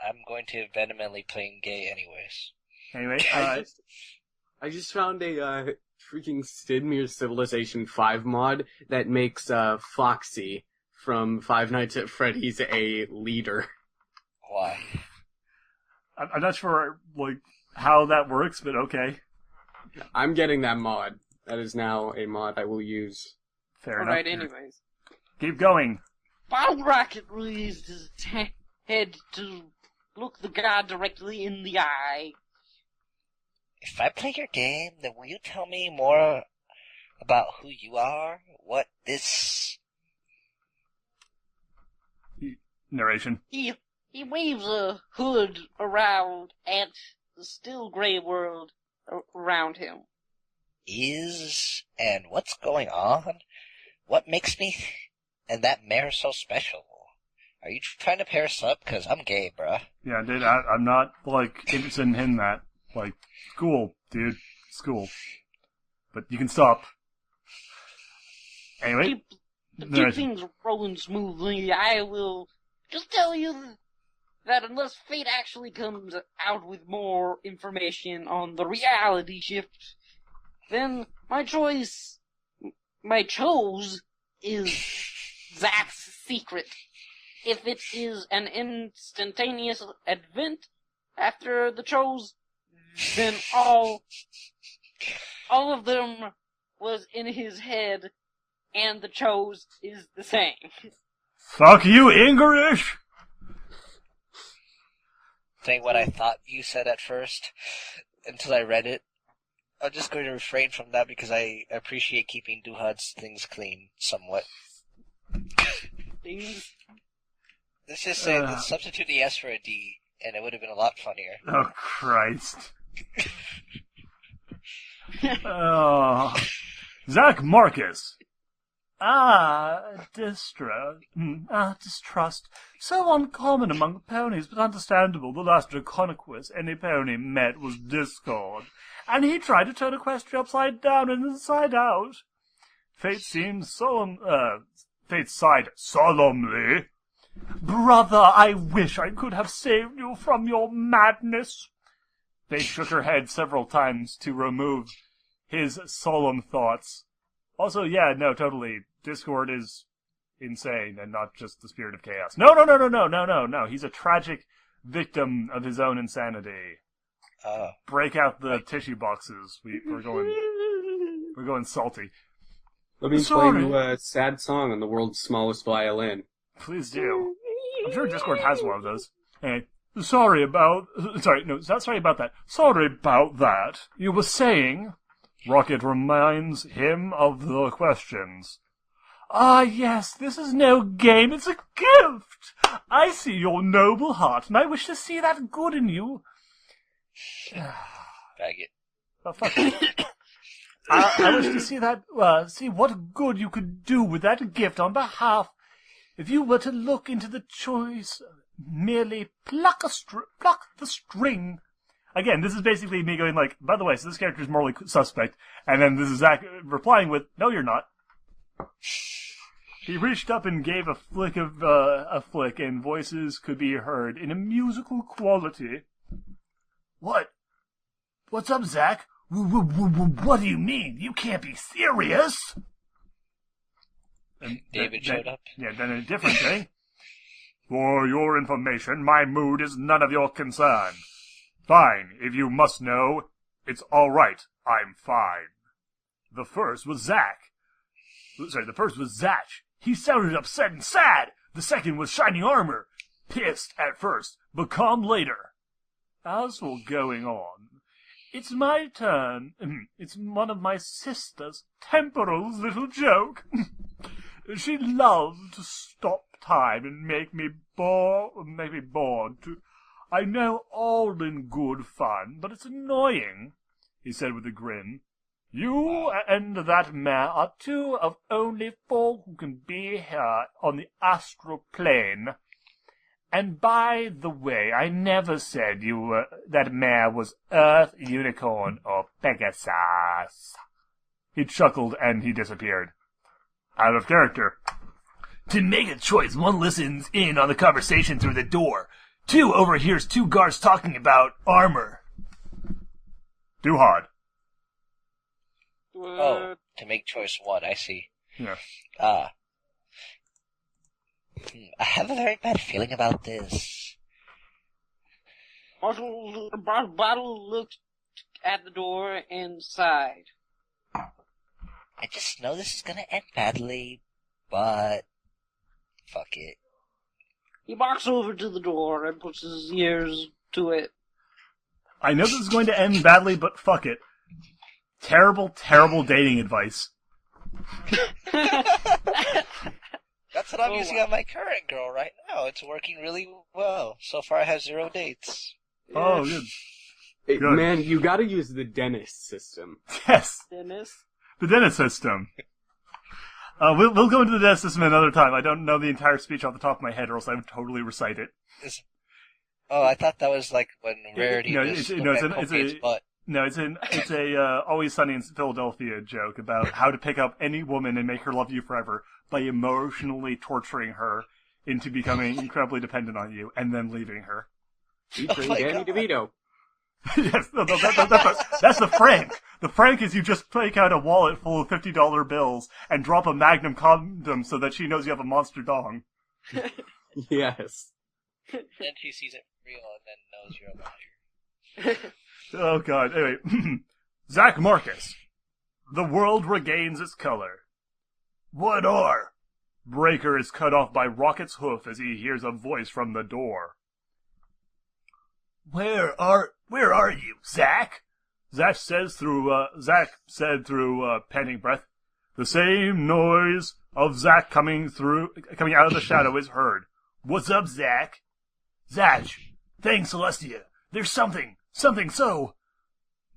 I'm going to vehemently claim gay anyways.
Anyway,
I just found a freaking Stidmere Civilization 5 mod that makes Foxy from Five Nights at Freddy's a leader.
Why?
I'm not sure, how that works, but okay.
I'm getting that mod. That is now a mod I will use.
Fair enough.
Alright, anyways.
Keep going.
Bottle Rocket raised his head to look the guy directly in the eye.
If I play your game, then will you tell me more about who you are? What this...
Narration.
He waves a hood around at the still gray world around him.
is and what's going on? What makes me and that mare so special? Are you trying to pair us up? Because I'm gay, bruh.
Yeah, dude, I'm not, interested in hitting that. Cool, dude. It's cool. But you can stop. Anyway.
Keep things rolling smoothly. I will just tell you that unless fate actually comes out with more information on the reality shift, then my chose is Zach's secret. If it is an instantaneous event after the chose, then all of them was in his head, and the chose is the same.
Fuck you, English!
Saying what I thought you said at first, until I read it. I'm just going to refrain from that because I appreciate keeping Duhad's things clean, somewhat.
Things.
Let's just say, let's substitute the S for a D, and it would have been a lot funnier.
Oh, Christ. Oh. Zach Marcus. Distrust. So uncommon among ponies, but understandable. The last draconic quiz any pony met was discord, and he tried to turn Equestria upside down and inside out. Fate sighed solemnly. Brother, I wish I could have saved you from your madness. Fate shook her head several times to remove his solemn thoughts. Also, yeah, no, totally. Discord is insane and not just the spirit of chaos. No. He's a tragic victim of his own insanity. Break out the tissue boxes. We're going salty.
Let me play you a sad song on the world's smallest violin.
Please do. I'm sure Discord has one of those. Hey, sorry about that. Sorry about that. You were saying... Rocket reminds him of the questions. Ah, yes, this is no game, it's a gift! I see your noble heart, and I wish to see that good in you.
Faggot.
Oh, fuck it. I wish to see that, see what good you could do with that gift on behalf. If you were to look into the choice, merely pluck the string. Again, this is basically me going like, by the way, so this character is morally suspect, and then this is Zach replying with, no, you're not. He reached up and gave a flick, and voices could be heard in a musical quality. What? What's up, Zach? What do you mean? You can't be serious! And
David showed up.
Yeah, then a different thing. For your information, my mood is none of your concern. Fine, if you must know, it's all right. I'm fine. The first was Zach. He sounded upset and sad. The second was shining armor. Pissed at first, but calm later. As for going on, it's my turn. It's one of my sister's Temporal's little joke. She loved to stop time and make me bored too. I know all in good fun, but it's annoying, he said with a grin. You and that mare are two of only 4 who can be here on the astral plane. And by the way, I never said that mare was Earth, Unicorn, or Pegasus. He chuckled and he disappeared. Out of character. To make a choice, 1 listens in on the conversation through the door. 2 overhears 2 guards talking about armor. Duhad.
Oh, to make choice 1, I see.
Yeah.
I have a very bad feeling about this.
Bottle looked at the door and sighed.
I just know this is gonna end badly, but... fuck it.
He walks over to the door and puts his ears to it.
I know this is going to end badly, but fuck it. Terrible, terrible dating advice.
That's what I'm using on my current girl right now. It's working really well. So far I have 0 dates.
Oh, good.
Hey,
Good.
man, you gotta use the dentist system.
Yes,
Dennis?
the dentist system. We'll go into the dentist system another time. I don't know the entire speech off the top of my head, or else I would totally recite it.
Oh, I thought that was like when Rarity
No,
was
it's
butt.
No, it's a Always Sunny in Philadelphia joke about how to pick up any woman and make her love you forever by emotionally torturing her into becoming incredibly dependent on you and then leaving her.
Featuring Danny DeVito.
Yes, that's the Frank. The Frank is you just take out a wallet full of $50 bills and drop a Magnum condom so that she knows you have a monster dong.
Yes.
Then she sees it real and then knows you're a liar.
Oh god, anyway. Zach Marcus. The world regains its color. What or? Breaker is cut off by Rocket's hoof as he hears a voice from the door. Where are you, Zach? Zach said through panting breath. The same noise of Zach coming out of the shadow is heard. What's up, Zach? Zach, thanks, Celestia. There's something so...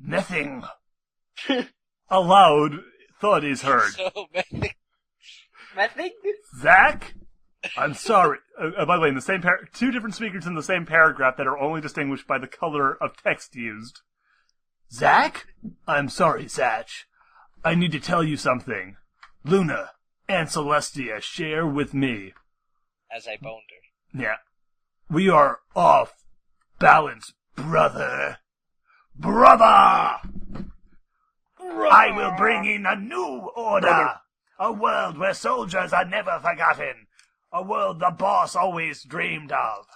Nothing. A loud thud is heard.
So many.
Mething?
Zach? I'm sorry. By the way, in the same two different speakers in the same paragraph that are only distinguished by the color of text used. Zach? I'm sorry, Zach. I need to tell you something. Luna and Celestia share with me.
As I boned her.
Yeah. We are off balance, brother. Brother! I will bring in a new order. A world where soldiers are never forgotten. A world the boss always dreamed of.